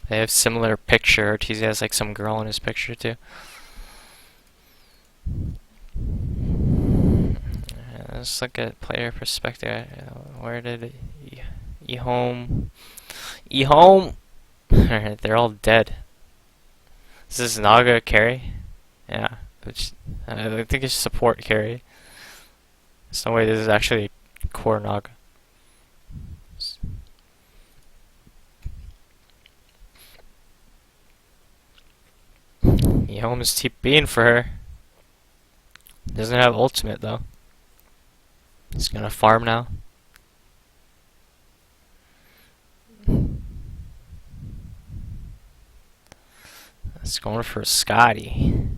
They have similar picture. RTZ has like some girl in his picture too. Let's look at player perspective. Where did E-Home? E-Home! Alright, they're all dead. Is this Naga carry? Yeah. I think it's support carry. There's no way this is actually core Naga. E-Home is TPing for her. Doesn't have ultimate though. He's gonna farm now. It's going for Scotty.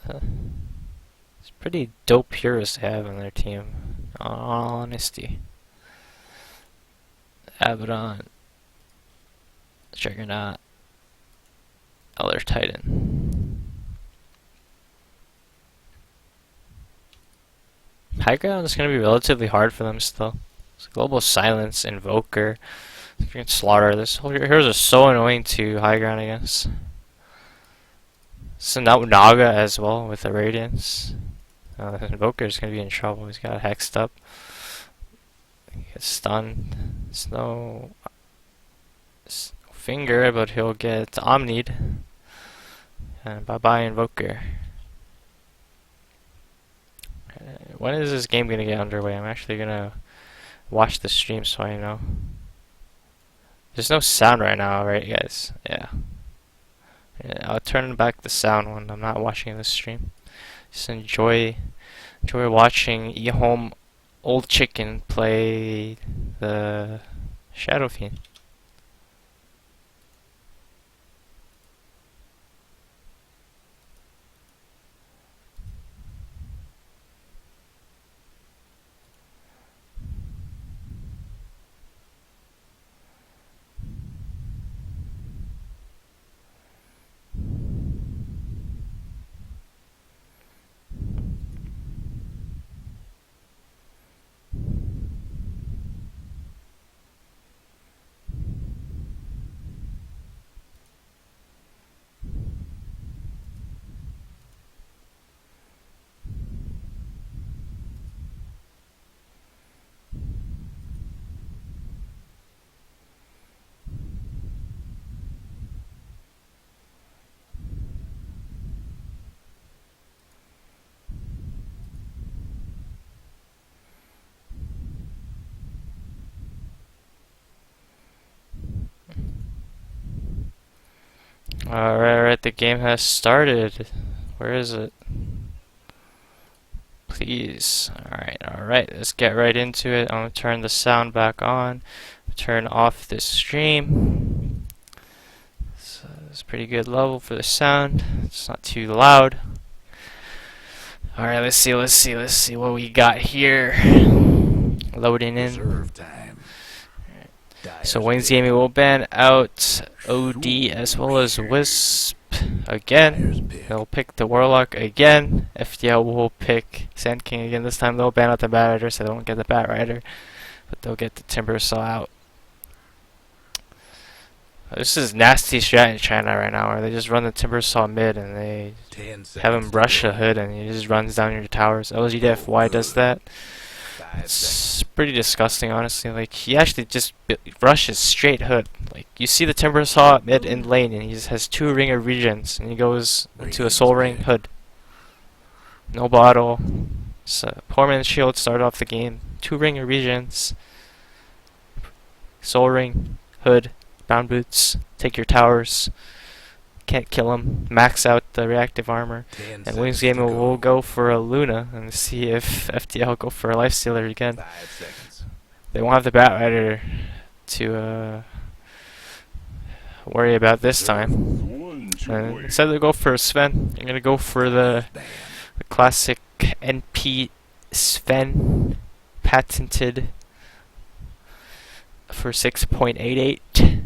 It's pretty dope heroes to have on their team. In all honesty. Abaddon. Juggernaut. Elder Titan. High ground is going to be relatively hard for them still. It's Global Silence, Invoker, freaking Slaughter. This whole heroes are so annoying to high ground against. So now Naga as well with the Radiance. Invoker is going to be in trouble. He's got hexed up. He gets stunned. Snow Finger, but he'll get Omnied. And bye bye Invoker. when is this game gonna get underway? I'm actually gonna watch the stream so I know. There's no sound right now, right, guys? Yeah. I'll turn back the sound when I'm not watching the stream. Just enjoy watching eHome Old Chicken play the Shadow Fiend. Alright, the game has started. Where is it? Please. Alright, let's get right into it. I'm gonna turn the sound back on, turn off this stream. So it's pretty good level for the sound. It's not too loud. Alright, let's see what we got here. Loading in. Reserve time. So Wings Gaming will ban out OD as well as Wisp again. They'll pick the Warlock again. FDL will pick Sand King again. This time they'll ban out the Bat Rider, so they won't get the Bat Rider, but they'll get the Timber Saw out. This is nasty strat in China right now, where they just run the Timber Saw mid and they have him rush a hood and he just runs down your towers. LGDFY does that. It's pretty disgusting, honestly. Like, he actually just rushes straight hood. Like, you see the Timber Saw mid in lane, and he just has 2 ring of regions, and he goes into a Soul Ring hood. No bottle. So, poor man's shield started off the game. 2 ring of regions. Soul Ring, hood, bound boots, take your towers. Can't kill him. Max out the reactive armor. And Wings Gaming will go for a Luna and see if FDL go for a Lifestealer again. 5 seconds. They won't have the Bat Rider to worry about this time. Instead they'll go for Sven. I'm gonna go for the classic NP Sven, patented for 6.88.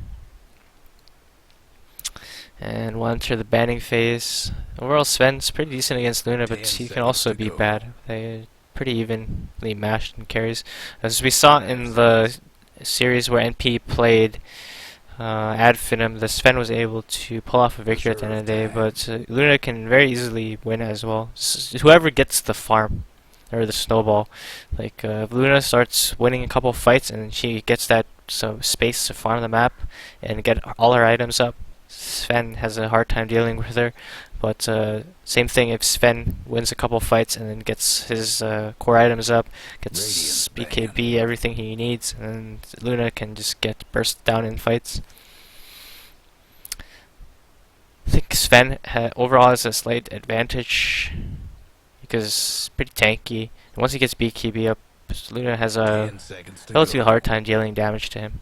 And we'll enter the banning phase. Overall, Sven's pretty decent against Luna, but he can also be bad. They're pretty evenly matched in carries. As we saw in the series where NP played Ad Finum, the Sven was able to pull off a victory at the end of the day, but Luna can very easily win as well. Whoever gets the farm, or the snowball. Like, if Luna starts winning a couple fights and she gets that space to farm the map and get all her items up, Sven has a hard time dealing with her, but same thing if Sven wins a couple fights and then gets his core items up, gets BKB, everything he needs, and Luna can just get burst down in fights. I think Sven overall has a slight advantage because it's pretty tanky, and once he gets BKB up, Luna has a relatively hard time dealing damage to him.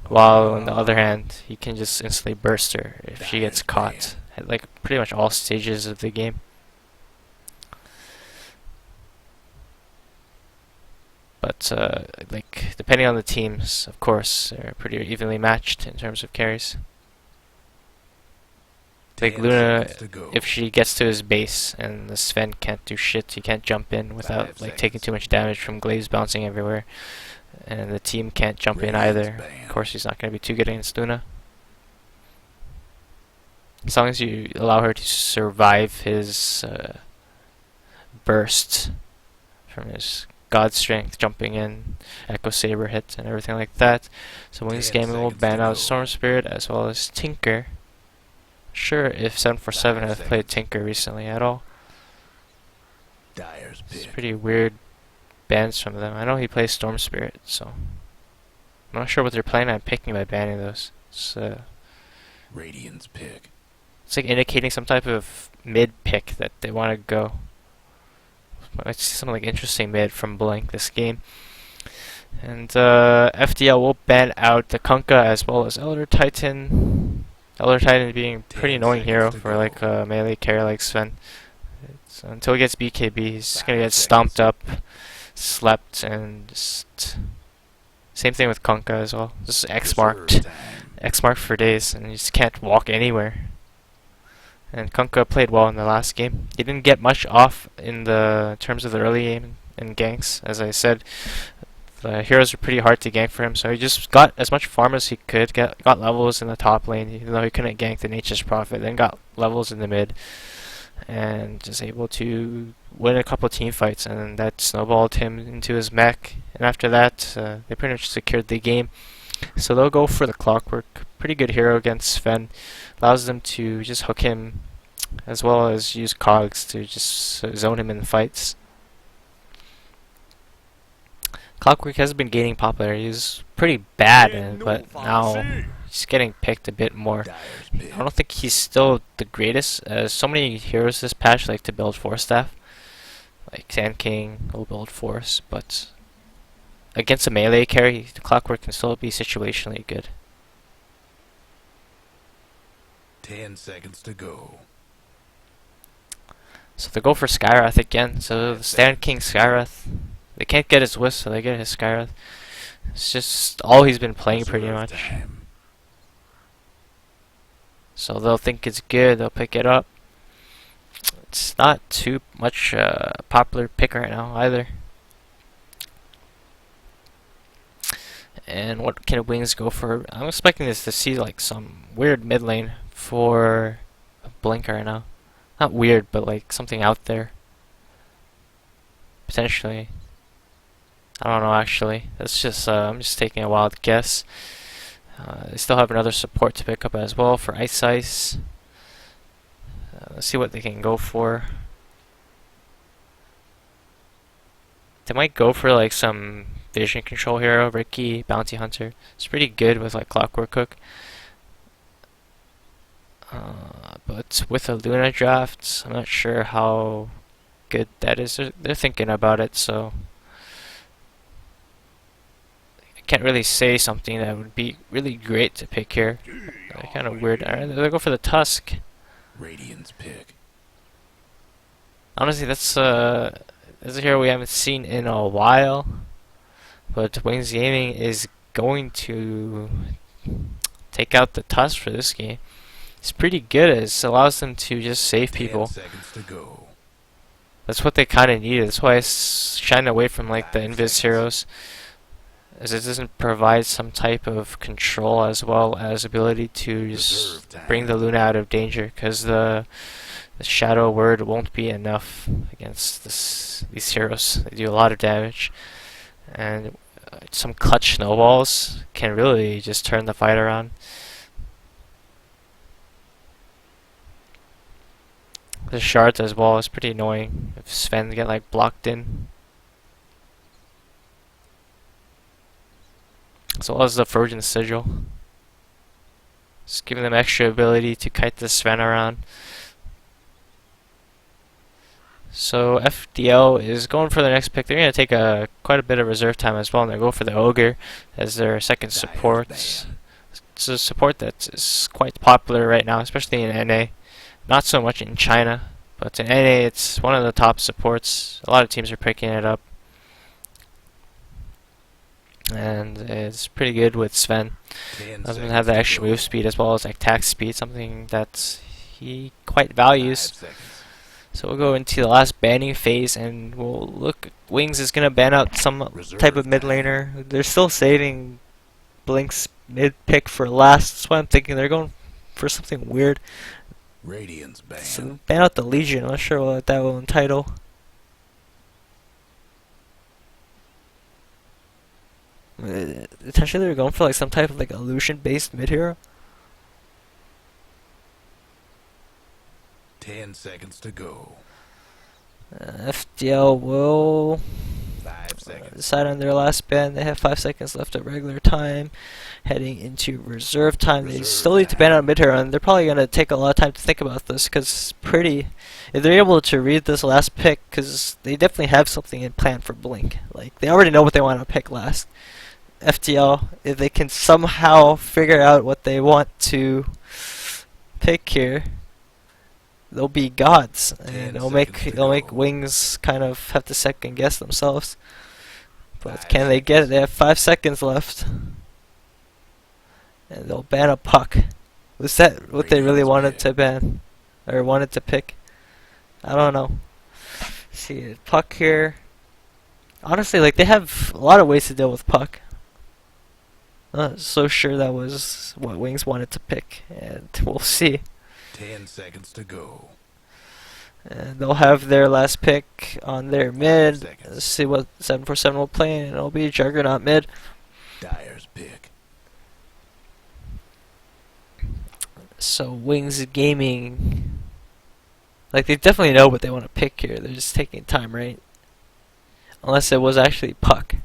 While on the other hand, he can just instantly burst her if she gets caught at like pretty much all stages of the game. But like, depending on the teams, of course, they're pretty evenly matched in terms of carries. Like Luna, if she gets to his base and the Sven can't do shit, he can't jump in without like taking too much damage from glaives bouncing everywhere. And the team can't jump in either. Of course, he's not going to be too good against Luna. As long as you allow her to survive his burst from his God Strength jumping in, Echo Saber hit, and everything like that. So Wings Gaming will ban out Storm Spirit as well as Tinker. Sure, if 747 has played Tinker recently at all. Dyer's It's pick. pretty weird bans from them. I know he plays Storm Spirit, so I'm not sure what they're planning on picking by banning those. Radiant's pick. It's like indicating some type of mid pick that they want to go. Might see something like interesting mid from Blink this game. And FDL will ban out the Kunkka as well as Elder Titan. Elder Titan being a pretty 10 annoying hero seconds to for like go. a melee carry like Sven. So until he gets BKB, he's just gonna 5 get seconds. stomped up, slept, and just same thing with Kunkka as well. Just X Reserve marked, time. X marked for days, and you just can't walk anywhere. And Kunkka played well in the last game. He didn't get much off in the terms of the early game and ganks, as I said. The heroes are pretty hard to gank for him, so he just got as much farm as he could, got levels in the top lane, even though he couldn't gank the Nature's Prophet, then got levels in the mid, and just able to win a couple team fights, and that snowballed him into his mech, and after that, they pretty much secured the game. So they'll go for the Clockwork, pretty good hero against Sven, allows them to just hook him, as well as use cogs to just zone him in fights. Clockwork has been gaining popularity. He's pretty bad in it, but now he's getting picked a bit more. Dyer's I pick. don't think he's still the greatest. So many heroes this patch like to build Force Staff. Like Sand King will build Force, but against a melee carry, the Clockwork can still be situationally good. 10 seconds to go. So they go for Skyrath again. So the 5 Sand King Skyrath, they can't get his Wisp, so they get his Skyrath. It's just all he's been playing pretty Reserve much. time. So they'll think it's good, they'll pick it up. It's not too much popular pick right now either. And what can Wings go for? I'm expecting this to see like some weird mid lane for Blink right now. Not weird, but like something out there. Potentially. I don't know actually. That's just I'm just taking a wild guess. They still have another support to pick up as well for Ice Ice. Let's see what they can go for. They might go for like some vision control hero, Ricky, Bounty Hunter. It's pretty good with like Clockwork Cook. But with a Luna draft, I'm not sure how good that is. They're thinking about it, so I can't really say something that would be really great to pick here. They're kind of weird. Alright, they'll go for the Tusk. Radiant's pick. Honestly, that's a hero we haven't seen in a while. But Wings Gaming is going to take out the Tusk for this game. It's pretty good. It allows them to just save 10 people. seconds to go. That's what they kind of needed. That's why I shined away from like the 5 Invis seconds. heroes, as it doesn't provide some type of control as well as ability to just Reserve time. bring the Luna out of danger. Because the Shadow Word won't be enough against these heroes. They do a lot of damage, and some clutch snowballs can really just turn the fight around. The shards as well is pretty annoying if Sven get like blocked in. As well as the Frozen Sigil. Just giving them extra ability to kite the Sven around. So FDL is going for the next pick. They're going to take quite a bit of reserve time as well, and they go for the Ogre as their second Dyer's support. ban. It's a support that is quite popular right now, especially in NA. Not so much in China, but in NA it's one of the top supports. A lot of teams are picking it up. And it's pretty good with Sven. 10 Doesn't seconds have the to extra go. move speed as well as attack speed, something that he quite 5 values. seconds. So we'll go into the last banning phase, and we'll look. Wings is gonna ban out some Reserve type of mid time. laner. They're still saving Blink's mid pick for last. That's why I'm thinking they're going for something weird. Radiant's ban. So ban out the Legion. I'm not sure what that will entitle. Potentially they're going for like some type of like illusion based mid hero. 10 seconds to go. FDL will 5 seconds. decide on their last ban. They have 5 seconds left of regular time. Heading into reserve time. They Reserve still need to ban time. out mid and they're probably going to take a lot of time to think about this because it's pretty. If they're able to read this last pick, because they definitely have something in plan for Blink. Like, they already know what they want to pick last. FTL, if they can somehow figure out what they want to pick here, they'll be gods, and 10 they'll make seconds to they'll make go. Wings kind of have to second guess themselves. But 5 can they get it? seconds. They have 5 seconds left, and they'll ban a puck. Was that what they really Radiant's wanted mid. to ban, or wanted to pick? I don't know. See, puck here. Honestly, like, they have a lot of ways to deal with puck. Not so sure that was what Wings wanted to pick, and we'll see. 10 seconds to go. And they'll have their last pick on their 5 mid. seconds. Let's see what 747 will play, and it'll be Juggernaut mid. Dyer's pick. So Wings Gaming, like, they definitely know what they want to pick here. They're just taking time, right? Unless it was actually puck.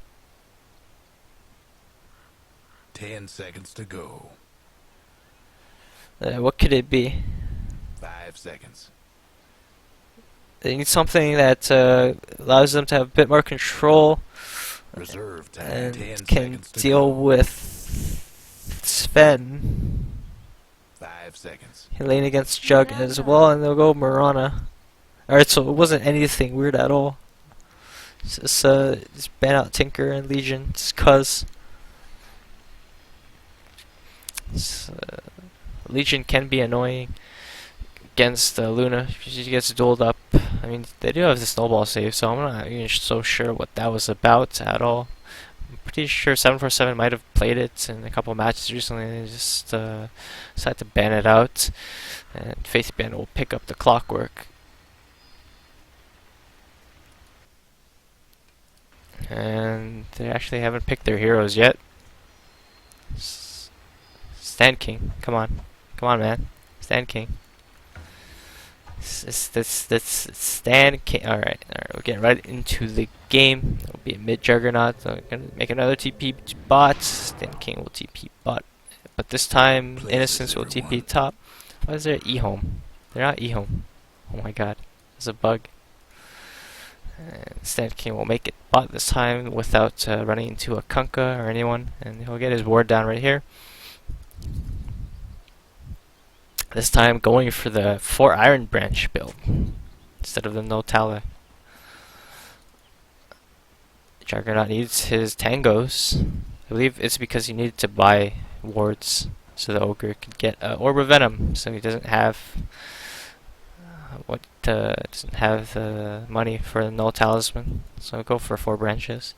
10 seconds to go. What could it be? 5 seconds. They need something that allows them to have a bit more control Reserve time. and 10 can seconds to deal go. with Sven. 5 seconds. Lane against Jug as well, and they'll go Marana. Alright, so it wasn't anything weird at all. Just ban out Tinker and Legion, just cuz. Legion can be annoying against Luna. She gets dueled up. I mean, they do have the snowball save, so I'm not even so sure what that was about at all. I'm pretty sure 747 might have played it in a couple matches recently, and they just decided to ban it out. And Faith Band will pick up the clockwork. And they actually haven't picked their heroes yet. Stand King, come on. Come on, man. Stand King. This Stand King. Alright, we're getting right into the game. It'll be a mid Juggernaut. So we're gonna make another TP bot. Stand King will TP bot. But this time, Places, Innocence will TP everyone. top. Why is there E-Home? They're not E-Home. Oh my god. There's a bug. And Stand King will make it bot this time without running into a Kunkka or anyone. And he'll get his ward down right here. This time going for the 4 Iron Branch build instead of the no Tala. Juggernaut needs his tangos. I believe it's because he needed to buy wards so the ogre could get Orb of Venom, so he doesn't have doesn't have the money for the null talisman. So I'll go for 4 branches.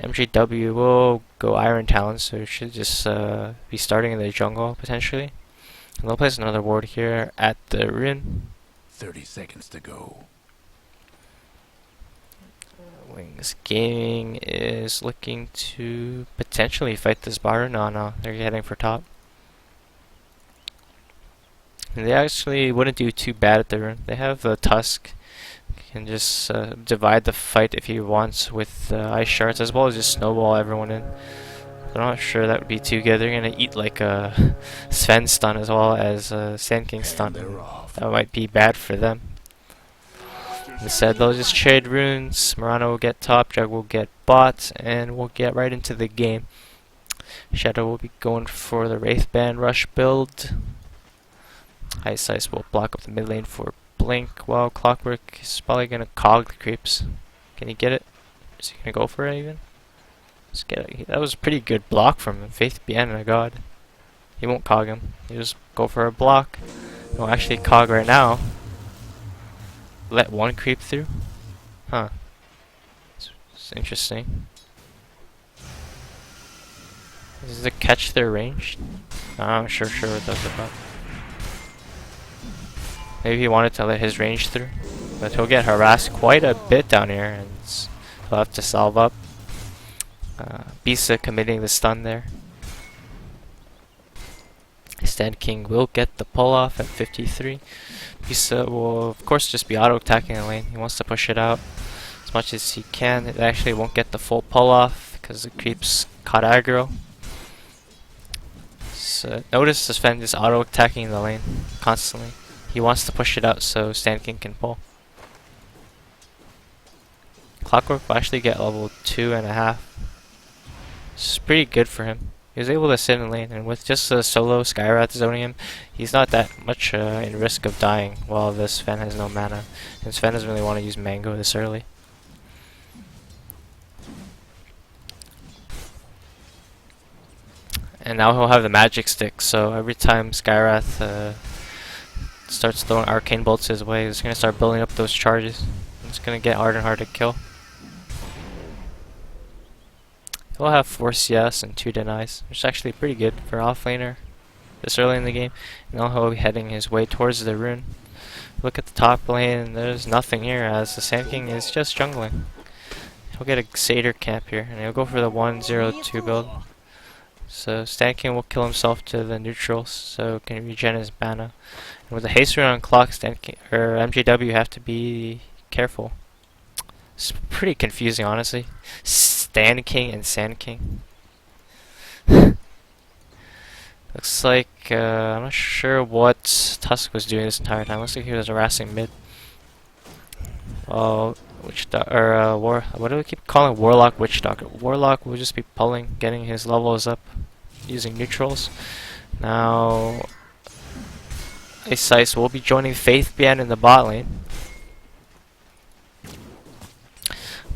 MJW will go Iron Talon, so it should just be starting in the jungle potentially. And they'll place another ward here at the ruin. 30 seconds to go. Wings Gaming is looking to potentially fight this bar. No, they're heading for top. And they actually wouldn't do too bad at the ruin. They have the Tusk. Can just divide the fight if he wants with ice shards, as well as just snowball everyone in. I'm not sure that would be too good. They're gonna eat like a Sven stun as well as Sand King stun. And they're off. That might be bad for them. Instead, they'll just trade runes. Murano will get top, Jug will get bot, and we'll get right into the game. Shadow will be going for the Wraith Band Rush build. Ice Ice will block up the mid lane for Blink, while Clockwork is probably gonna cog the creeps. Can he get it? Is he gonna go for it even? Let's get it. That was a pretty good block from him. Faith Bien, god. He won't cog him. He just go for a block. He'll actually cog right now. Let one creep through? Huh. It's interesting. Does it catch their range? I'm not sure what that's about. Maybe he wanted to let his range through. But he'll get harassed quite a bit down here, and he'll have to solve up. Bisa committing the stun there. Stand King will get the pull off at 53. Bisa will of course just be auto attacking the lane. He wants to push it out as much as he can. It actually won't get the full pull off because the creeps caught aggro. So notice this Sven is auto attacking the lane constantly. He wants to push it out so Stand King can pull. Clockwork will actually get level 2.5. It's pretty good for him. He was able to sit in lane, and with just a solo Skywrath zoning him, he's not that much in risk of dying while this Sven has no mana. And Sven doesn't really want to use Mango this early. And now he'll have the magic stick, so every time Skywrath starts throwing arcane bolts his way, he's going to start building up those charges. It's going to get hard and hard to kill. He'll have 4 CS and 2 denies, which is actually pretty good for offlaner this early in the game. And now he'll be heading his way towards the rune. Look at the top lane, and there's nothing here as the Sand King is just jungling. He'll get a Satyr camp here, and he'll go for the 1-0-2 build. So Sand King will kill himself to the neutrals, so can regen his mana. And with the haste rune on clock, Sand King, or MJW have to be careful. It's pretty confusing, honestly. Stand King and Sand King. Looks like I'm not sure what Tusk was doing this entire time. Looks like he was harassing mid. Oh, what do we keep calling Warlock Witch Doctor? Warlock will just be pulling, getting his levels up using neutrals. Now Ice will be joining Faith Bian in the bot lane.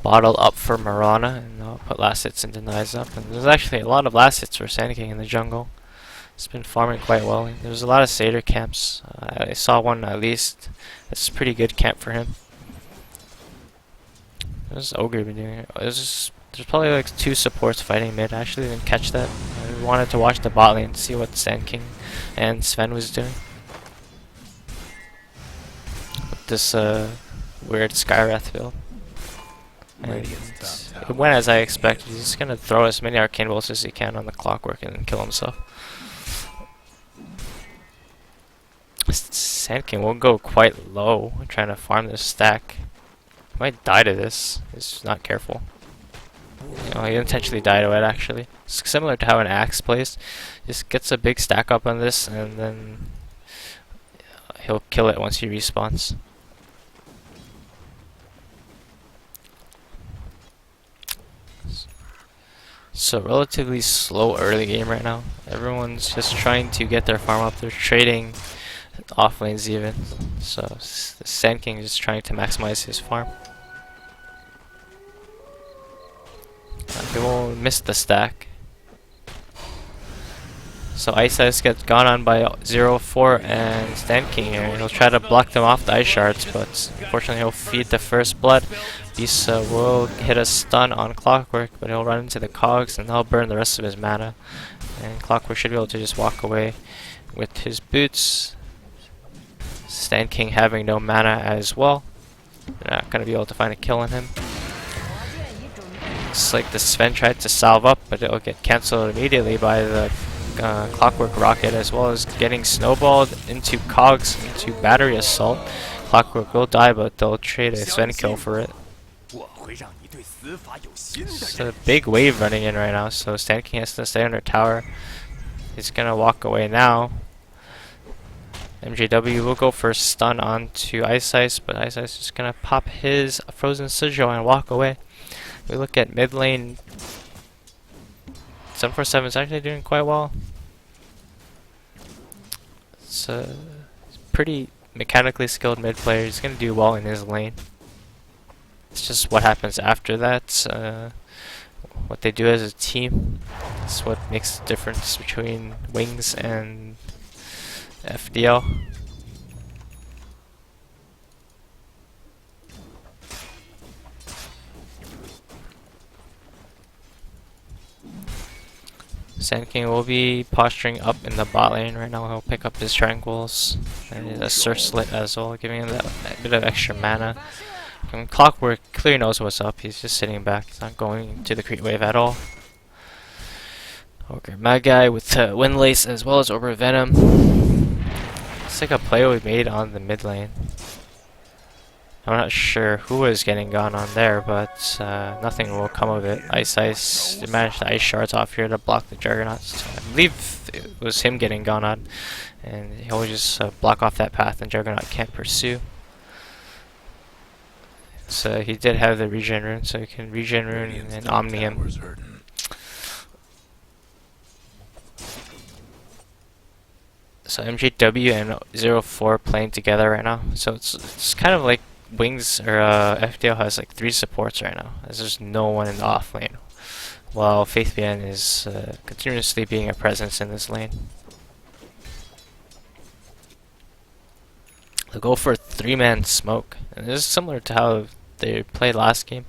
Bottle up for Marana, and I'll put last hits and denies up. And there's actually a lot of last hits for Sand King in the jungle. It's been farming quite well. There's a lot of Satyr camps. I saw one at least. That's a pretty good camp for him. What's Ogre been doing? There's probably like 2 supports fighting mid. I actually didn't catch that. I wanted to watch the bot lane to see what Sand King and Sven was doing. With this weird Skywrath build. And it went as I expected. He's just gonna throw as many arcane bolts as he can on the Clockwork and then kill himself. Sand King will go quite low trying to farm this stack. He might die to this. He's not careful. You know, he intentionally died to it actually. It's similar to how an axe plays. Just gets a big stack up on this and then he'll kill it once he respawns. So relatively slow early game right now. Everyone's just trying to get their farm up. They're trading off lanes even. So the Sand King is just trying to maximize his farm. He will miss the stack. So Ice gets gone on by 0-4 and Sand King here. He'll try to block them off the ice shards, but unfortunately he'll feed the first blood. Bisa will hit a stun on Clockwork, but he'll run into the cogs and they'll burn the rest of his mana. And Clockwork should be able to just walk away with his boots. Sand King having no mana as well. They're not going to be able to find a kill on him. Looks like the Sven tried to salve up, but it'll get cancelled immediately by the Clockwork Rocket, as well as getting snowballed into cogs, into battery assault. Clockwork will die, but they'll trade a Sven kill for it. It's a big wave running in right now, so Sand King has to stay under tower. He's gonna walk away now. MJW will go for a stun onto Ice, but Ice is just gonna pop his Frozen Sigil and walk away. We look at mid lane. 747 is actually doing quite well. It's a pretty mechanically skilled mid player. He's gonna do well in his lane. It's just what happens after that. What they do as a team. That's what makes the difference between Wings and FDL. Sand King will be posturing up in the bot lane right now. He'll pick up his tranquils and a Surcelet as well, giving him that bit of extra mana. And Clockwork clearly knows what's up. He's just sitting back. He's not going to the creep wave at all. Ogre Mad Guy with Windlace as well as Ogre Venom. It's like a play we made on the mid lane. I'm not sure who was getting gone on there, but nothing will come of it. Ice they managed the ice shards off here to block the Juggernauts. I believe it was him getting gone on, and he'll just block off that path and Juggernaut can't pursue. So he did have the regen rune, so he can regen rune and omni him. So MJW and 04 playing together right now. So it's kind of like Wings or FDL has like 3 supports right now, as there's no one in the off lane, while FaithBN is continuously being a presence in this lane. They'll go for a 3-man smoke, and this is similar to how they played last game,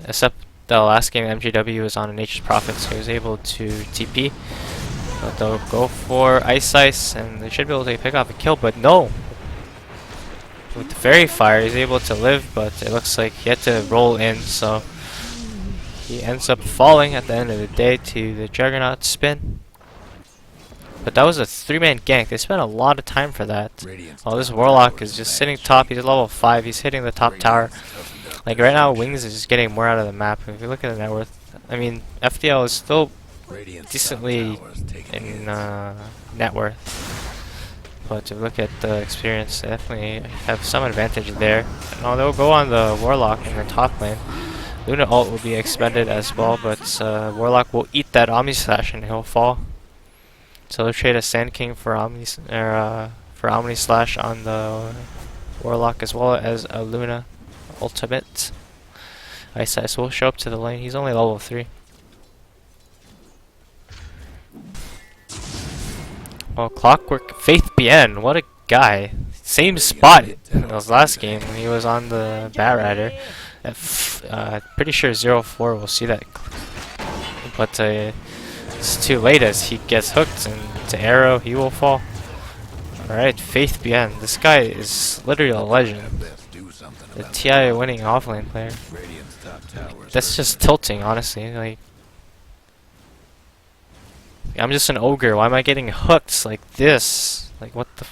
except the last game MJW was on a Nature's Prophet, so he was able to TP. But they'll go for Ice, and they should be able to pick off a kill, but no! With the Fairy Fire, he's able to live, but it looks like he had to roll in, so he ends up falling at the end of the day to the Juggernaut spin. But that was a 3-man gank. They spent a lot of time for that. While this Warlock is just sitting top, he's level 5, he's hitting the top tower. Like right now, Wings is just getting more out of the map. If you look at the net worth, I mean, FDL is still decently in net worth. But if you look at the experience, they definitely have some advantage there. And they'll go on the Warlock in the top lane. Luna ult will be expended as well, but Warlock will eat that Omni Slash and he'll fall. So they'll trade a Sand King for Omni Slash on the Warlock as well as a Luna ultimate. Ice will show up to the lane. He's only level 3. Well, Clockwork FaithBN, what a guy. Same spot in his last game when he was on the Bat Rider. Pretty sure 04 will see that. But it's too late as he gets hooked and to arrow, he will fall. Alright, FaithBN. This guy is literally a legend. The TI winning offlane player. That's just tilting, honestly. Like, I'm just an ogre. Why am I getting hooked like this? Like, what the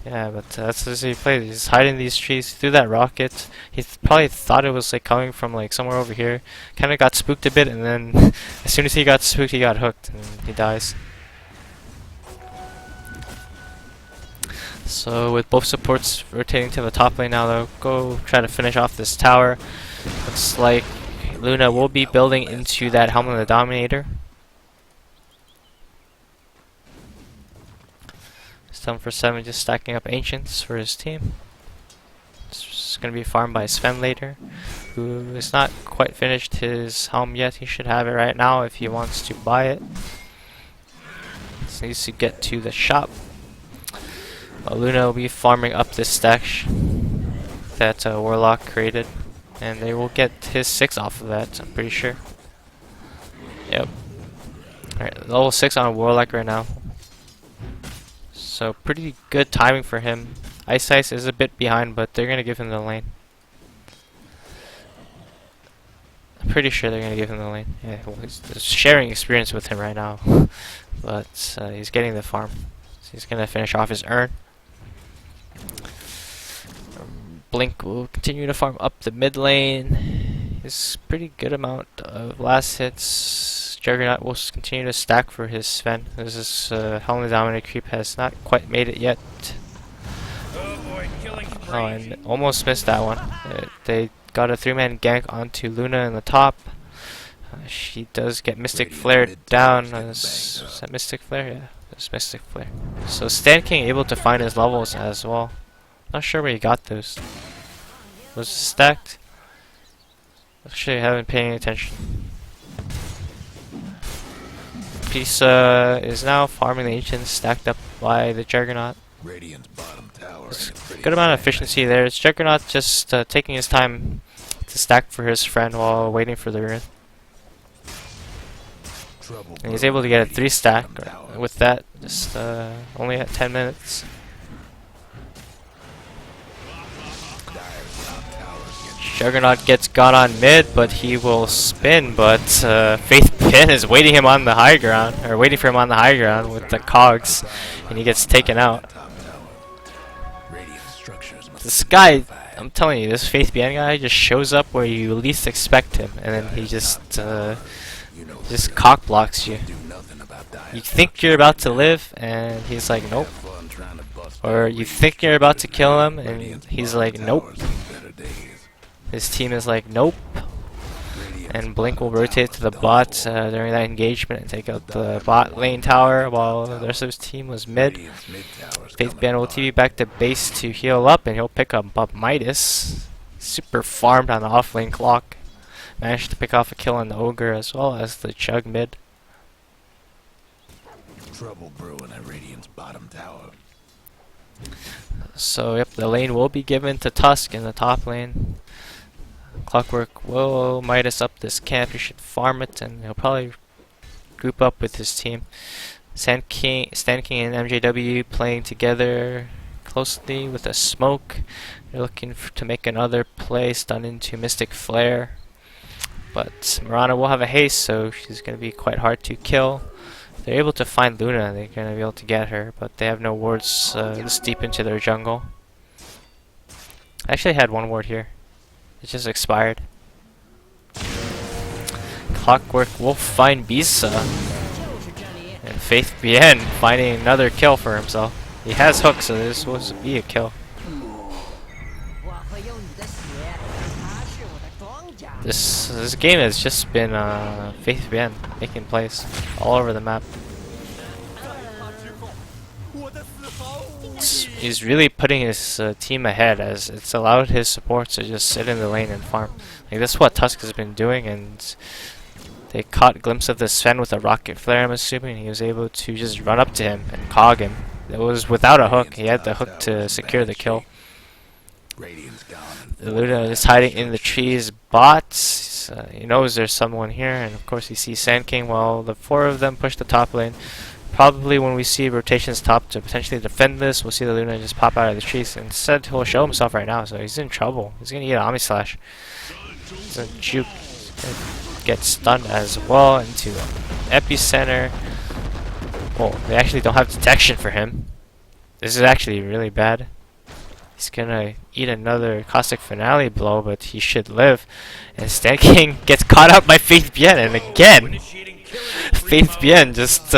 yeah, but that's just how he plays. He's hiding these trees. He threw that rocket. He probably thought it was like coming from like somewhere over here. Kind of got spooked a bit, and then as soon as he got spooked, he got hooked, and he dies. So with both supports rotating to the top lane now, they'll go try to finish off this tower. Looks like Luna will be building into that Helmet of the Dominator. Stone for 7, just stacking up Ancients for his team. It's going to be farmed by Sven later, who is not quite finished his helm yet. He should have it right now if he wants to buy it. Just needs to get to the shop. Luna will be farming up this stack that Warlock created, and they will get his 6 off of that, I'm pretty sure. Yep. Alright, level 6 on a Warlock right now. So pretty good timing for him. Ice is a bit behind, but they're going to give him the lane. I'm pretty sure they're going to give him the lane. Yeah, well, he's sharing experience with him right now. But he's getting the farm. So he's going to finish off his urn. Blink will continue to farm up the mid lane. His pretty good amount of last hits. Juggernaut will continue to stack for his Sven. This Helmet Dominator creep has not quite made it yet. Oh, and almost missed that one. They got a 3-man gank onto Luna in the top. She does get Mystic Flare down. Is that Mystic Flare? Yeah, it's Mystic Flare. So Sand King able to find his levels as well. Not sure where he got those. Was it stacked? Actually, I haven't paid any attention. Peace is now farming the Ancients, stacked up by the Juggernaut. There's a good amount of efficiency there. It's Juggernaut just taking his time to stack for his friend while waiting for the rune. And he's able to get a 3 stack with that, just only at 10 minutes. Juggernaut gets got on mid, but he will spin. But Faith Pin is waiting him on the high ground, or waiting for him on the high ground with the cogs, and he gets taken out. This guy, I'm telling you, this Faith Pin guy just shows up where you least expect him, and then he just cock blocks you. You think you're about to live, and he's like, nope. Or you think you're about to kill him, and he's like, nope. His team is like, nope. And Blink will rotate to the bot during that engagement and take out the bot lane tower while the rest of his team was mid. Faith Band will TV back to base to heal up, and he'll pick up Midas. Super farmed on the offlane clock. Managed to pick off a kill on the Ogre as well as the Chug mid. Trouble brewing at Radiant's bottom tower. So yep, the lane will be given to Tusk in the top lane. Clockwork will Midas up this camp. He should farm it, and he'll probably group up with his team. Sand King and MJW playing together closely with a smoke. They're looking to make another play, stun into Mystic Flare. But Mirana will have a haste, so she's going to be quite hard to kill. If they're able to find Luna, they're going to be able to get her, but they have no wards this deep into their jungle. I actually had one ward here. It just expired. Clockwork will find Bisa. And Faith Bien finding another kill for himself. He has hook, so this was be a kill. This game has just been Faith Bien making plays all over the map. He's really putting his team ahead, as it's allowed his supports to just sit in the lane and farm. Like, that's what Tusk has been doing, and they caught a glimpse of the Sven with a rocket flare, I'm assuming. He was able to just run up to him and cog him. It was without a hook. He had the hook to secure the kill. The Luna is hiding in the trees. Bots. He knows there's someone here, and of course he sees Sand King while the four of them push the top lane. Probably when we see rotations top to potentially defend this, we'll see the Luna just pop out of the trees. Instead, he'll show himself right now, so he's in trouble. He's gonna get an Omni Slash. He's gonna juke. Get stunned as well into Epicenter. Oh, they actually don't have detection for him. This is actually really bad. He's gonna eat another Caustic Finale blow, but he should live. And Stan King gets caught up by Faith Bien, and again, Faith Bien just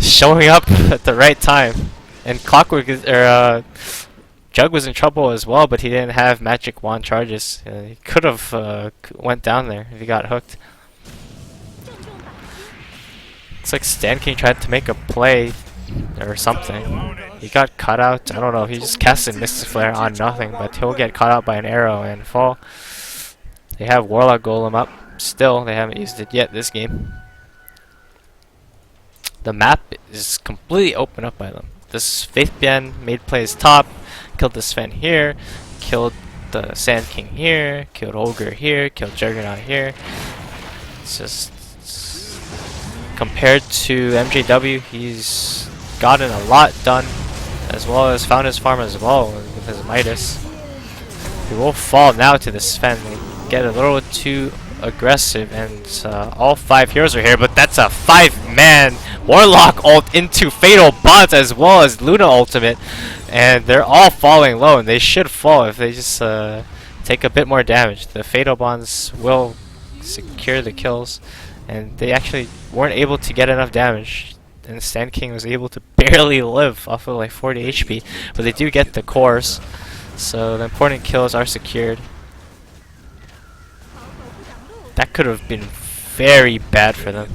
showing up at the right time. And Clockwork Jug was in trouble as well, but he didn't have magic wand charges. He could have went down there if he got hooked. Looks like Stan King tried to make a play or something. He got caught out. I don't know. He just casted Mystic Flare on nothing, but he'll get caught out by an arrow and fall. They have Warlock Golem up. Still, they haven't used it yet this game. The map is completely open up by them. This Faith Bien made plays top, killed the Sven here, killed the Sand King here, killed Ogre here, killed Juggernaut here. It's just compared to MJW, he's gotten a lot done, as well as found his farm as well with his Midas. He will fall now to the Sven. They get a little too aggressive, and all 5 heroes are here, but that's a 5-man Warlock ult into Fatal Bonds as well as Luna ultimate, and they're all falling low, and they should fall if they just take a bit more damage. The Fatal Bonds will secure the kills, and they actually weren't able to get enough damage, and Sand King was able to barely live off of like 40 HP, but they do get the cores, so the important kills are secured. That could have been very bad for them.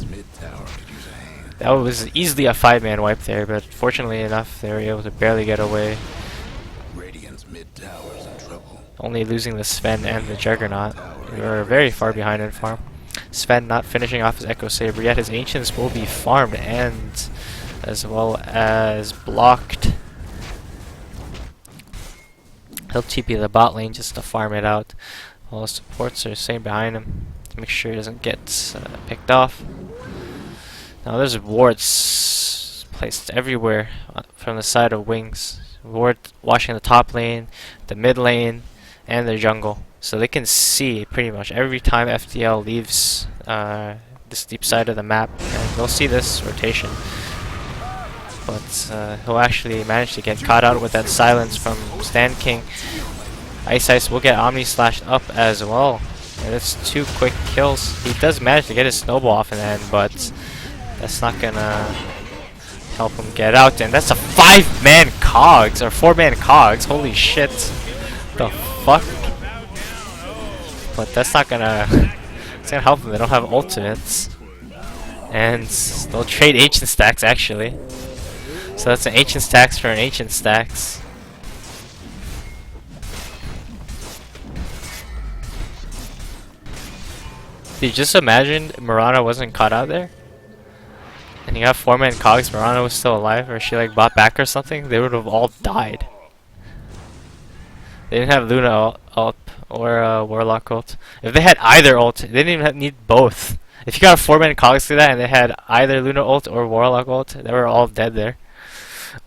That was easily a 5-man wipe there, but fortunately enough, they were able to barely get away. Only losing the Sven and the Juggernaut. They were very far behind in farm. Sven not finishing off his Echo Saber yet. His Ancients will be farmed and as well as blocked. He'll TP the bot lane just to farm it out, while the supports are staying behind him to make sure he doesn't get picked off. Now there's wards placed everywhere from the side of Wings. Ward washing the top lane, the mid lane, and their jungle. So they can see pretty much every time FDL leaves this deep side of the map, and they'll see this rotation. But he'll actually manage to get caught out with that silence from Stan King. Ice will get Omni slashed up as well. And it's 2 quick kills. He does manage to get his snowball off in the end, but that's not gonna help him get out. And that's a 5-man cogs, or 4-man cogs. Holy shit. The fuck? But that's not gonna it's gonna help them. They don't have ultimates. And they'll trade ancient stacks actually. So that's an ancient stacks for an ancient stacks. Dude, just imagine Mirana wasn't caught out there. And you have 4-man cogs, Mirana was still alive, or she like bought back or something, they would have all died. They didn't have Luna ult or Warlock ult. If they had either ult, they didn't even need both. If you got a 4-man cogs through that and they had either Luna ult or Warlock ult, they were all dead there.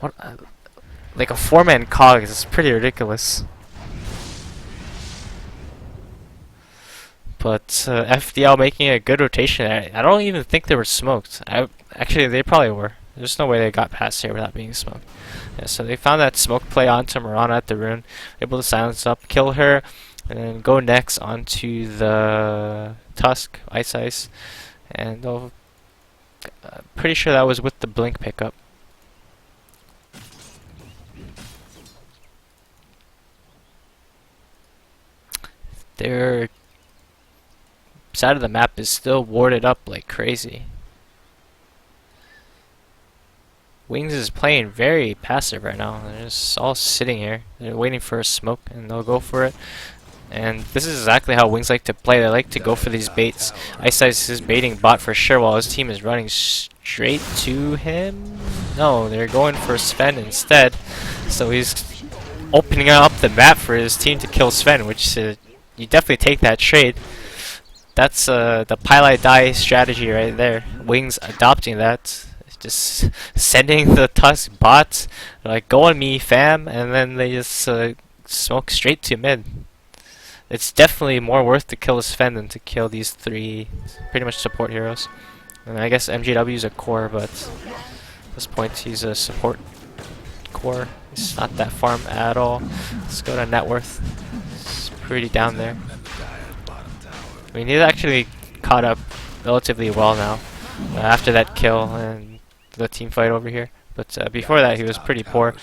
What, like a 4-man cogs is pretty ridiculous. But FDL making a good rotation. I don't even think they were smoked. Actually, they probably were. There's no way they got past here without being smoked. Yeah, so they found that smoke play onto Mirana at the rune, able to silence up, kill her, and then go next onto the Tusk, Ice, and they'll, pretty sure that was with the blink pickup. Their side of the map is still warded up like crazy. Wings is playing very passive right now. They're just all sitting here. They're waiting for a smoke and they'll go for it. And this is exactly how Wings like to play. They like to go for these baits. Ice is baiting bot for sure while his team is running straight to him. No, they're going for Sven instead. So he's opening up the map for his team to kill Sven, which you definitely take that trade. That's the pile die strategy right there. Wings adopting that. Just sending the Tusk bots, like, go on me fam, and then they just smoke straight to mid. It's definitely more worth to kill Sven than to kill these 3 pretty much support heroes. And I guess MJW is a core, but at this point he's a support core. He's not that farm at all. Let's go to net worth. It's pretty down there. I mean, he's actually caught up relatively well now after that kill and the team fight over here. But before that, he was pretty poor,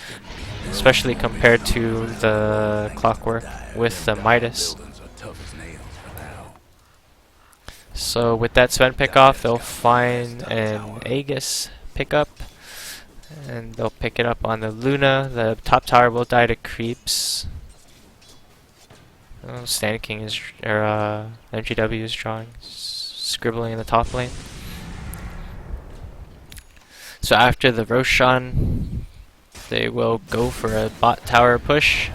especially compared to the Clockwork with the Midas. So with that Sven pick off, they'll find an Aegis pickup, and they'll pick it up on the Luna. The top tower will die to creeps. Oh, Stan King is, or MGW is drawing, scribbling in the top lane. So after the Roshan, they will go for a bot tower push.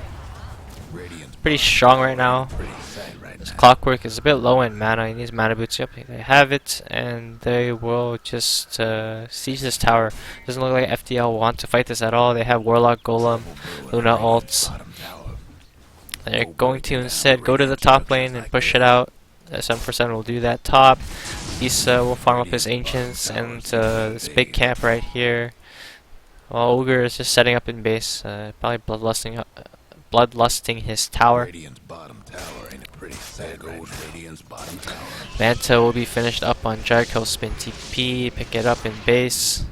It's pretty strong right now. This Clockwork is a bit low in mana. He needs mana boots. Yep, they have it, and they will just siege this tower. Doesn't look like FDL want to fight this at all. They have Warlock, Golem, Luna ults. They're going to instead go to the top lane and push it out. 7% will do that top. Issa will farm up his ancients and this big camp right here. While Ogre is just setting up in base, probably bloodlusting his tower. Manta will be finished up on Jug. He'll spin TP, pick it up in base.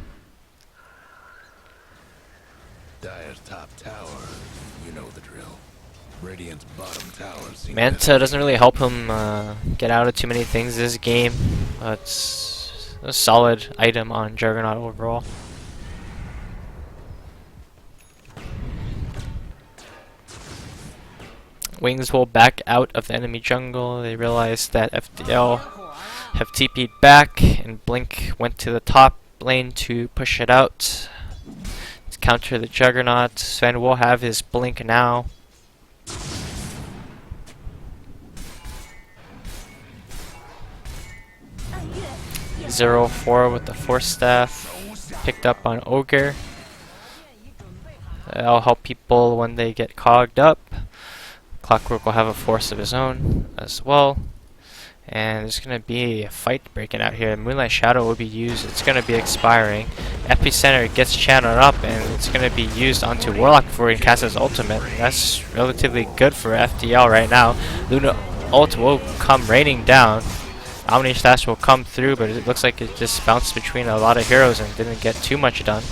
Dire's top tower, you know the drill. Radiant's bottom tower. Manta doesn't really help him get out of too many things this game. It's a solid item on Juggernaut overall. Wings will back out of the enemy jungle. They realize that FDL have TP'd back, and Blink went to the top lane to push it out. To counter the Juggernaut, Sven will have his Blink now. 0-4 with the Force Staff, picked up on Ogre. That'll help people when they get cogged up. Clockwork will have a force of his own as well. And there's going to be a fight breaking out here. Moonlight Shadow will be used. It's going to be expiring. Epicenter gets channeled up, and it's going to be used onto Warlock before he can cast his ultimate. That's relatively good for FDL right now. Luna ult will come raining down. Omni Slash will come through, but it looks like it just bounced between a lot of heroes and didn't get too much done.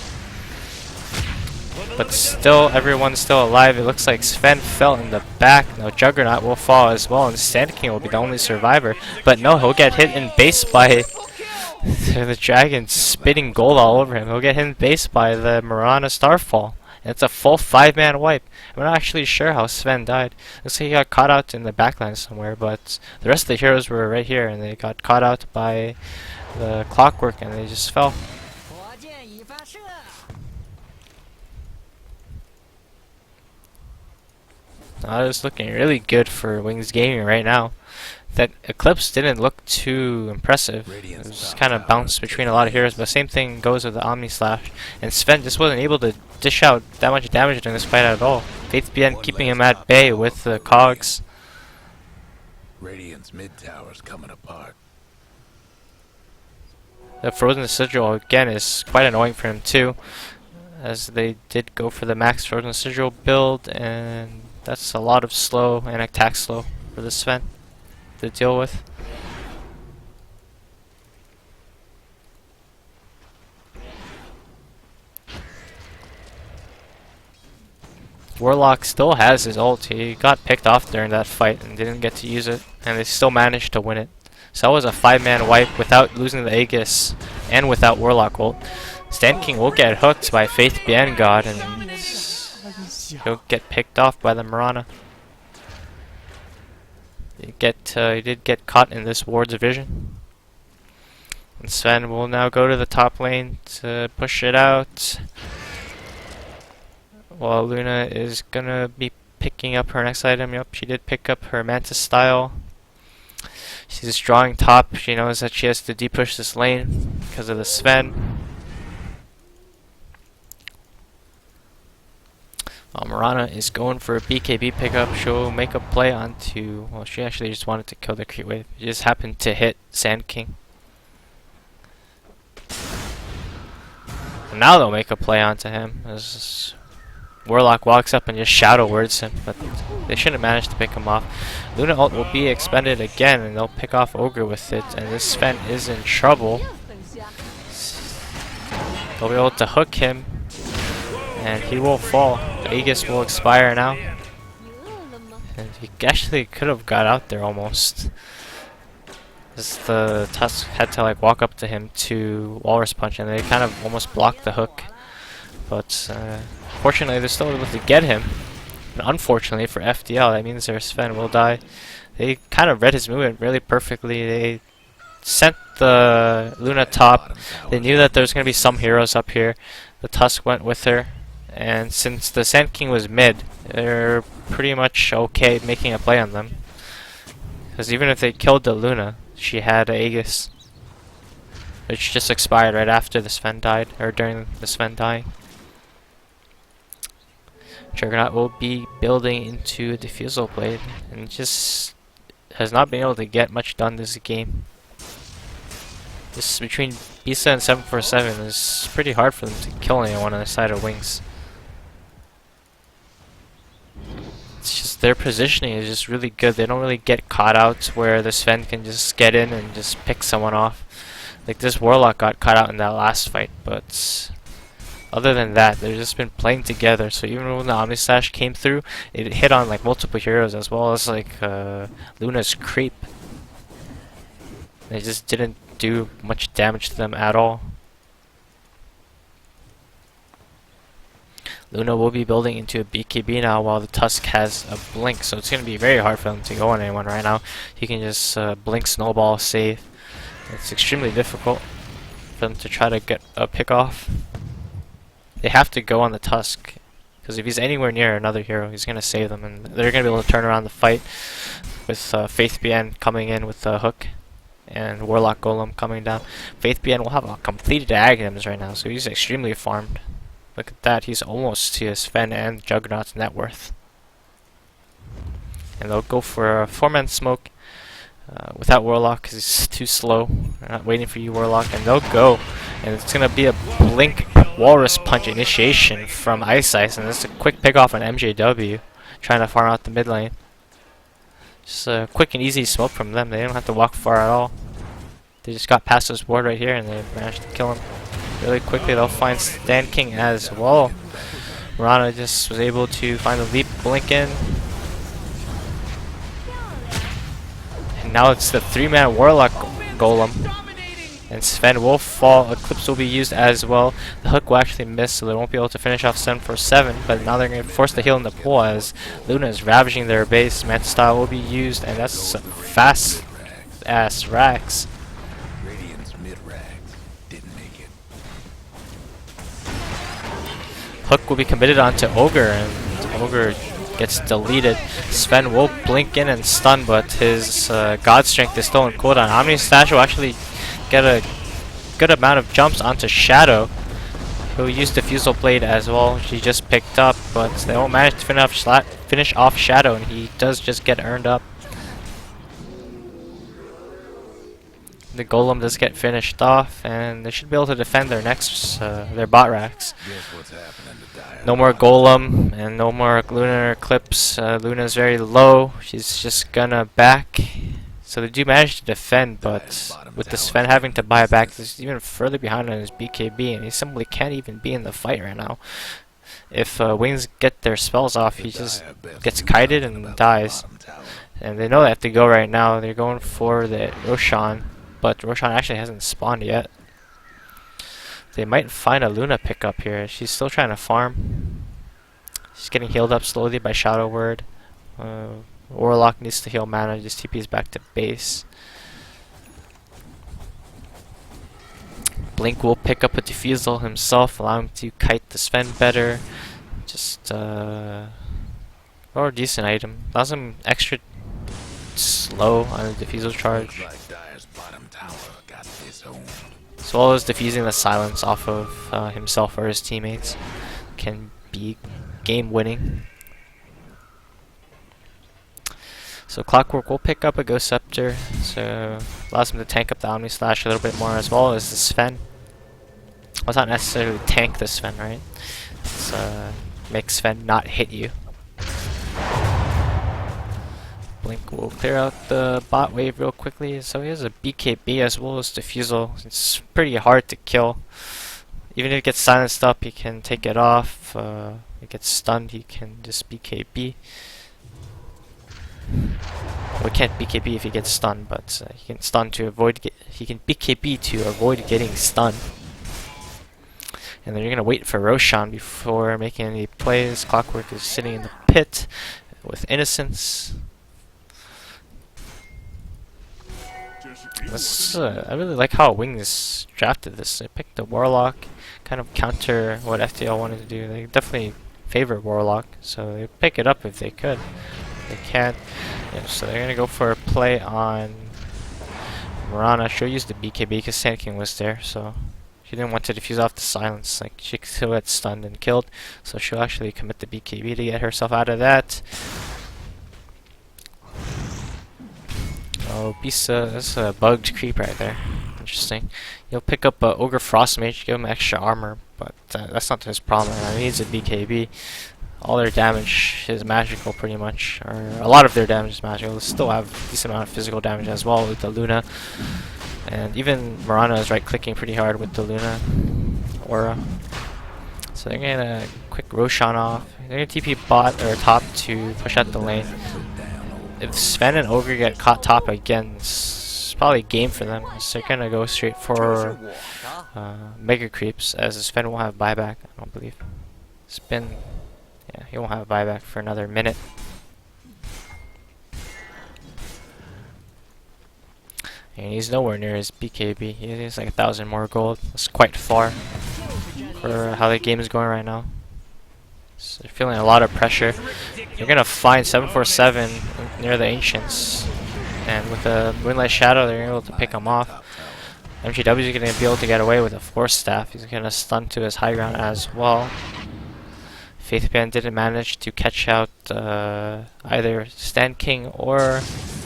But still, everyone's still alive. It looks like Sven fell in the back. Now Juggernaut will fall as well, and Sand King will be the only survivor. But no, he'll get hit in base by the dragon spitting gold all over him. He'll get hit in base by the Mirana Starfall. And it's a full 5-man wipe. I'm not actually sure how Sven died. Looks like he got caught out in the backline somewhere, but the rest of the heroes were right here, and they got caught out by the Clockwork, and they just fell. It's looking really good for Wings Gaming right now. That Eclipse didn't look too impressive. It was kind of bounced between a lot of heroes, but same thing goes with the Omni Slash. And Sven just wasn't able to dish out that much damage in this fight at all. Faith BN keeping him at bay with the cogs. Radiant's mid tower's coming apart. The Frozen Sigil again is quite annoying for him too, as they did go for the max Frozen Sigil build, and that's a lot of slow and attack slow for the Sven to deal with. Warlock still has his ult. He got picked off during that fight and didn't get to use it, and they still managed to win it. So that was a 5-man wipe without losing the Aegis and without Warlock ult. Sand King will get hooked by Faith Bien God, and he'll get picked off by the Mirana. He did get caught in this ward's vision. And Sven will now go to the top lane to push it out, while Luna is gonna be picking up her next item. Yep, she did pick up her Mantis style. She's drawing top. She knows that she has to depush this lane because of the Sven. Mirana is going for a BKB pickup. She'll make a play onto... Well, she actually just wanted to kill the creep wave. She just happened to hit Sand King. And now they'll make a play onto him as Warlock walks up and just shadow words him, but they shouldn't manage to pick him off. Luna ult will be expended again, and they'll pick off Ogre with it, and this Sven is in trouble. They'll be able to hook him, and he will fall. The Aegis will expire now. And he actually could have got out there almost. Just the Tusk had to like walk up to him to Walrus Punch, and they kind of almost blocked the hook. But fortunately, they're still able to get him. And unfortunately for FDL, that means their Sven will die. They kind of read his movement really perfectly. They sent the Luna top. They knew that there was going to be some heroes up here. The Tusk went with her. And since the Sand King was mid, they're pretty much okay making a play on them. Because even if they killed the Luna, she had Aegis, which just expired right after the Sven died, or during the Sven dying. Juggernaut will be building into a Diffusal Blade, and just has not been able to get much done this game. This between Bisa and 747 is pretty hard for them to kill anyone on the side of Wings. It's just their positioning is just really good. They don't really get caught out where the Sven can just get in and just pick someone off. Like this Warlock got caught out in that last fight, but other than that, they've just been playing together. So even when the Omni Slash came through, it hit on like multiple heroes as well as like Luna's creep. They just didn't do much damage to them at all. Luna will be building into a BKB now while the Tusk has a blink, so it's going to be very hard for them to go on anyone right now. He can just blink, snowball, save. It's extremely difficult for them to try to get a pick off. They have to go on the Tusk, because if he's anywhere near another hero, he's going to save them, and they're going to be able to turn around the fight with Faith BN coming in with the hook and Warlock Golem coming down. Faith BN will have a completed Aghanim's right now, so he's extremely farmed. Look at that, he's almost to his Sven and Juggernaut's net worth. And they'll go for a 4-man smoke without Warlock because he's too slow. They're not waiting for you, Warlock, and they'll go. And it's going to be a Blink Walrus Punch initiation from Ice, and it's a quick pick off on MJW, trying to farm out the mid lane. Just a quick and easy smoke from them. They don't have to walk far at all. They just got past this ward right here and they managed to kill him really quickly. They'll find Stan King as well. Mirana just was able to find the leap, blink in. And now it's the 3-man Warlock Golem. And Sven will fall. Eclipse will be used as well. The hook will actually miss, so they won't be able to finish off 747. But now they're going to force the heal in the pool as Luna is ravaging their base. Manta Style will be used, and that's some fast ass racks. Hook will be committed onto Ogre, and Ogre gets deleted. Sven will blink in and stun, but his God Strength is still in cooldown. Omni Slash will actually get a good amount of jumps onto Shadow, who used Diffusal Blade as well. She just picked up, but they won't manage to finish off Shadow, and he does just get earned up. The Golem does get finished off, and they should be able to defend their next their bot racks. No more Golem and no more Lunar Eclipse. Luna's very low. She's just gonna back. So they do manage to defend, but with the Sven having to buy back, he's even further behind on his BKB, and he simply can't even be in the fight right now. If Wings get their spells off, he just gets kited and dies. And they know they have to go right now. They're going for the Roshan, but Roshan actually hasn't spawned yet. They might find a Luna pickup here. She's still trying to farm. She's getting healed up slowly by Shadow Word. Warlock needs to heal mana, just TP's back to base. Blink will pick up a Diffusal himself, allow him to kite the Sven better. Just or decent item. Allows him extra slow on the Diffusal charge. As well as defusing the silence off of himself or his teammates can be game winning. So Clockwork will pick up a Ghost Scepter, so allows him to tank up the Omni Slash a little bit more, as well as the Sven. Well, it's not necessarily tank the Sven, right? It's make Sven not hit you. Blink will clear out the bot wave real quickly, so he has a BKB as well as Diffusal. It's pretty hard to kill. Even if he gets silenced up, he can take it off. If he gets stunned, he can just BKB. Well, he can't BKB if he gets stunned, but he can stun to avoid. He can BKB to avoid getting stunned. And then you're gonna wait for Roshan before making any plays. Clockwork is sitting in the pit with Innocence. I really like how Wings drafted this. They picked the Warlock, kind of counter what FDL wanted to do. They definitely favor Warlock, so they pick it up if they could. They can't. Yeah, so they're gonna go for a play on Mirana. She'll use the BKB because Sand King was there, so she didn't want to diffuse off the silence. Like she still get stunned and killed, so she'll actually commit the BKB to get herself out of that. Oh, Bisa, that's a bugged creep right there. Interesting. You'll pick up Ogre Frost Mage, give him extra armor, but that's not his problem. He needs a BKB. All their damage is magical, pretty much, or a lot of their damage is magical. They still have a decent amount of physical damage as well with the Luna, and even Mirana is right-clicking pretty hard with the Luna aura. So they're gonna quick Roshan off. They're gonna TP bot or top to push out the lane. If Sven and Ogre get caught top again, it's probably game for them. So they're gonna go straight for Mega Creeps, as Sven won't have buyback, I don't believe. Yeah, he won't have buyback for another minute. And he's nowhere near his BKB. He's like 1,000 more gold. That's quite far for how the game is going right now. So they're feeling a lot of pressure. They're gonna find 747 near the Ancients, and with the Moonlight Shadow, they're able to pick him off. MGW is gonna be able to get away with a Force Staff. He's gonna stun to his high ground as well. FaithBan didn't manage to catch out either Stand King or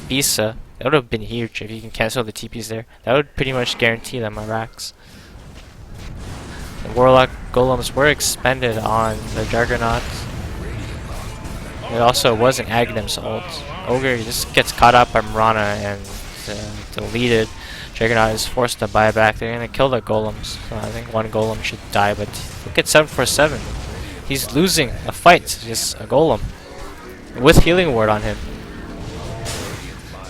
Bisa. That would have been huge if you can cancel the TPs there. That would pretty much guarantee them a Rax. The Warlock Golems were expended on the Juggernaut. It also was an Aghanim's ult. Ogre just gets caught up by Mirana and deleted. Juggernaut is forced to buy back. They're gonna kill the Golems. So I think one Golem should die, but look at 747. He's losing a fight, just a Golem. With Healing Ward on him.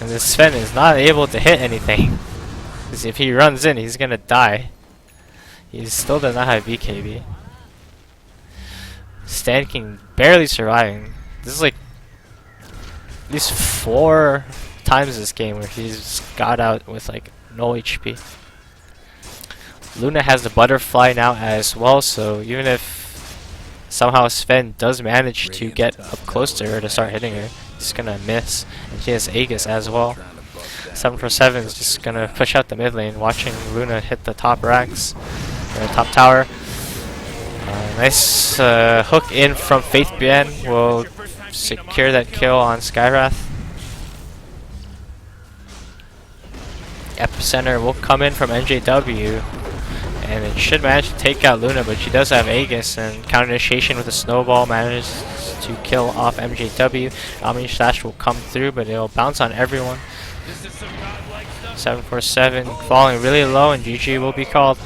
And this Sven is not able to hit anything. Because if he runs in, he's gonna die. He still does not have BKB. Stand King barely surviving. This is like at least 4 times this game where he's got out with like no HP. Luna has the butterfly now as well, so even if somehow Sven does manage to get up close to her to start hitting her, he's gonna miss. And she has Aegis as well. 747 is just gonna push out the mid lane, watching Luna hit the top racks, or top tower. Nice hook in from FaithBan will secure that kill on Skywrath. Epicenter will come in from NJW, and it should manage to take out Luna, but she does have Aegis, and counter initiation with a snowball manages to kill off MJW. Omni Slash will come through, but it'll bounce on everyone. 747 falling really low, and GG will be called.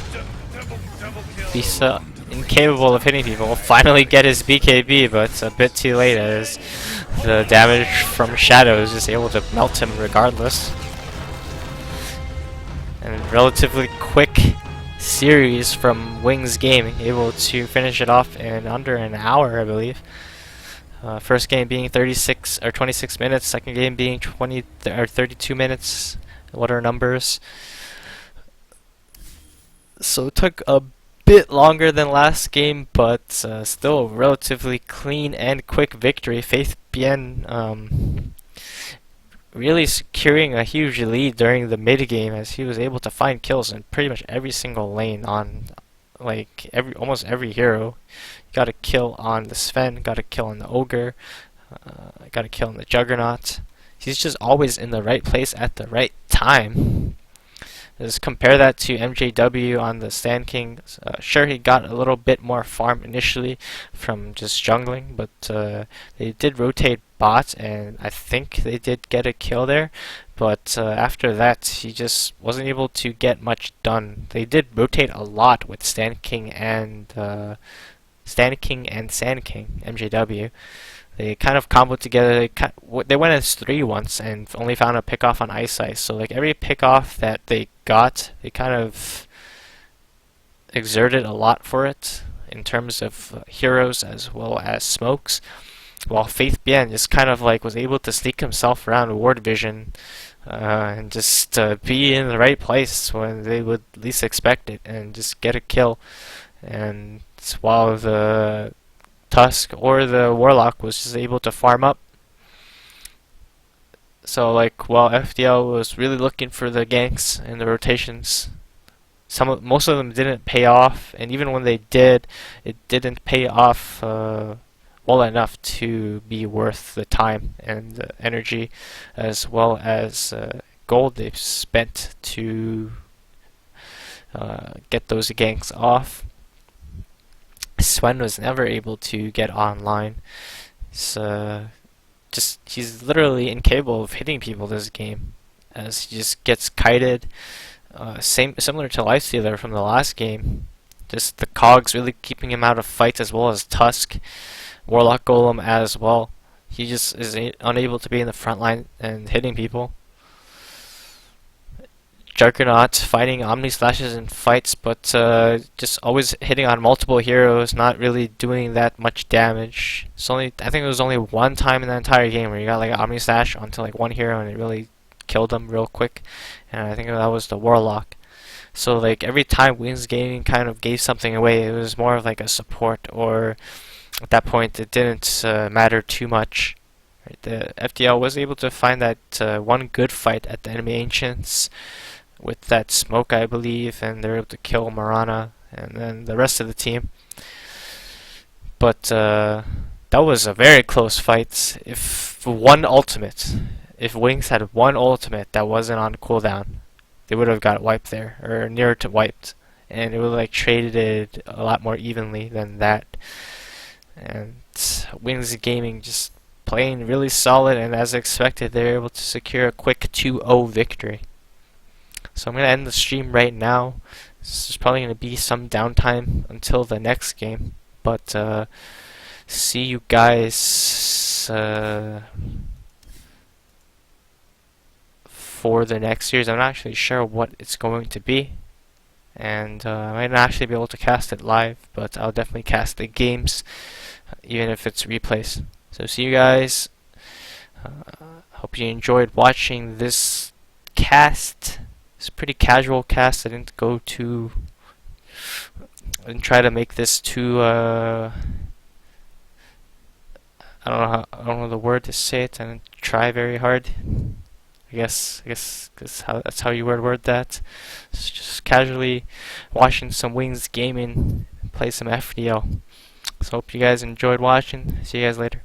Bisa, incapable of hitting people, will finally get his BKB, but it's a bit too late as the damage from Shadow is just able to melt him regardless. And relatively quick series from Wings Gaming, able to finish it off in under an hour, I believe. First game being 36 or 26 minutes, second game being 20 or 32 minutes. What are numbers? So it took a bit longer than last game, but still a relatively clean and quick victory. FaithBan really securing a huge lead during the mid game, as he was able to find kills in pretty much every single lane on like almost every hero. Got a kill on the Sven, got a kill on the Ogre, got a kill on the Juggernaut. He's just always in the right place at the right time. Just compare that to MJW on the Stand King. Sure, he got a little bit more farm initially from just jungling, but they did rotate bot, and I think they did get a kill there. But after that, he just wasn't able to get much done. They did rotate a lot with Stand King and Sand King, MJW. They kind of comboed together. They went as 3 once and only found a pick off on Ice Ice. So like every pick off that they got, they kind of exerted a lot for it in terms of heroes as well as smokes. While FaithBan just kind of like was able to sneak himself around ward vision and just be in the right place when they would least expect it and just get a kill. And while the Tusk or the Warlock was just able to farm up. So like while FDL was really looking for the ganks and the rotations, most of them didn't pay off, and even when they did, it didn't pay off well enough to be worth the time and the energy as well as gold they've spent to get those ganks off. Sven was never able to get online. He's literally incapable of hitting people this game, as he just gets kited. Similar to Lifestealer from the last game. Just the cogs really keeping him out of fights, as well as Tusk, Warlock Golem as well. He just is unable to be in the front line and hitting people. Juggernaut fighting Omni Slashes in fights, but just always hitting on multiple heroes, not really doing that much damage. I think it was only one time in the entire game where you got like an Omni Slash onto like one hero and it really killed him real quick, and I think that was the Warlock. So like every time Wings Gaming kind of gave something away, it was more of like a support, or at that point it didn't matter too much. Right? The FDL was able to find that one good fight at the enemy ancients with that smoke, I believe, and they're able to kill Marana and then the rest of the team. But that was a very close fight. If Wings had one ultimate that wasn't on cooldown, they would have got wiped there, or near to wiped, and it would have like traded it a lot more evenly than that. And Wings Gaming just playing really solid, and as expected, they're able to secure a quick 2-0 victory. So I'm gonna end the stream right now. This is probably gonna be some downtime until the next game, but see you guys for the next series. I'm not actually sure what it's going to be, and I might not actually be able to cast it live, but I'll definitely cast the games, even if it's replays. So see you guys. Hope you enjoyed watching this cast. It's a pretty casual cast. I didn't try to make this too I don't know the word to say it. I didn't try very hard. That's how you word that. It's just casually watching some Wings gaming, play some FDL. So hope you guys enjoyed watching. See you guys later.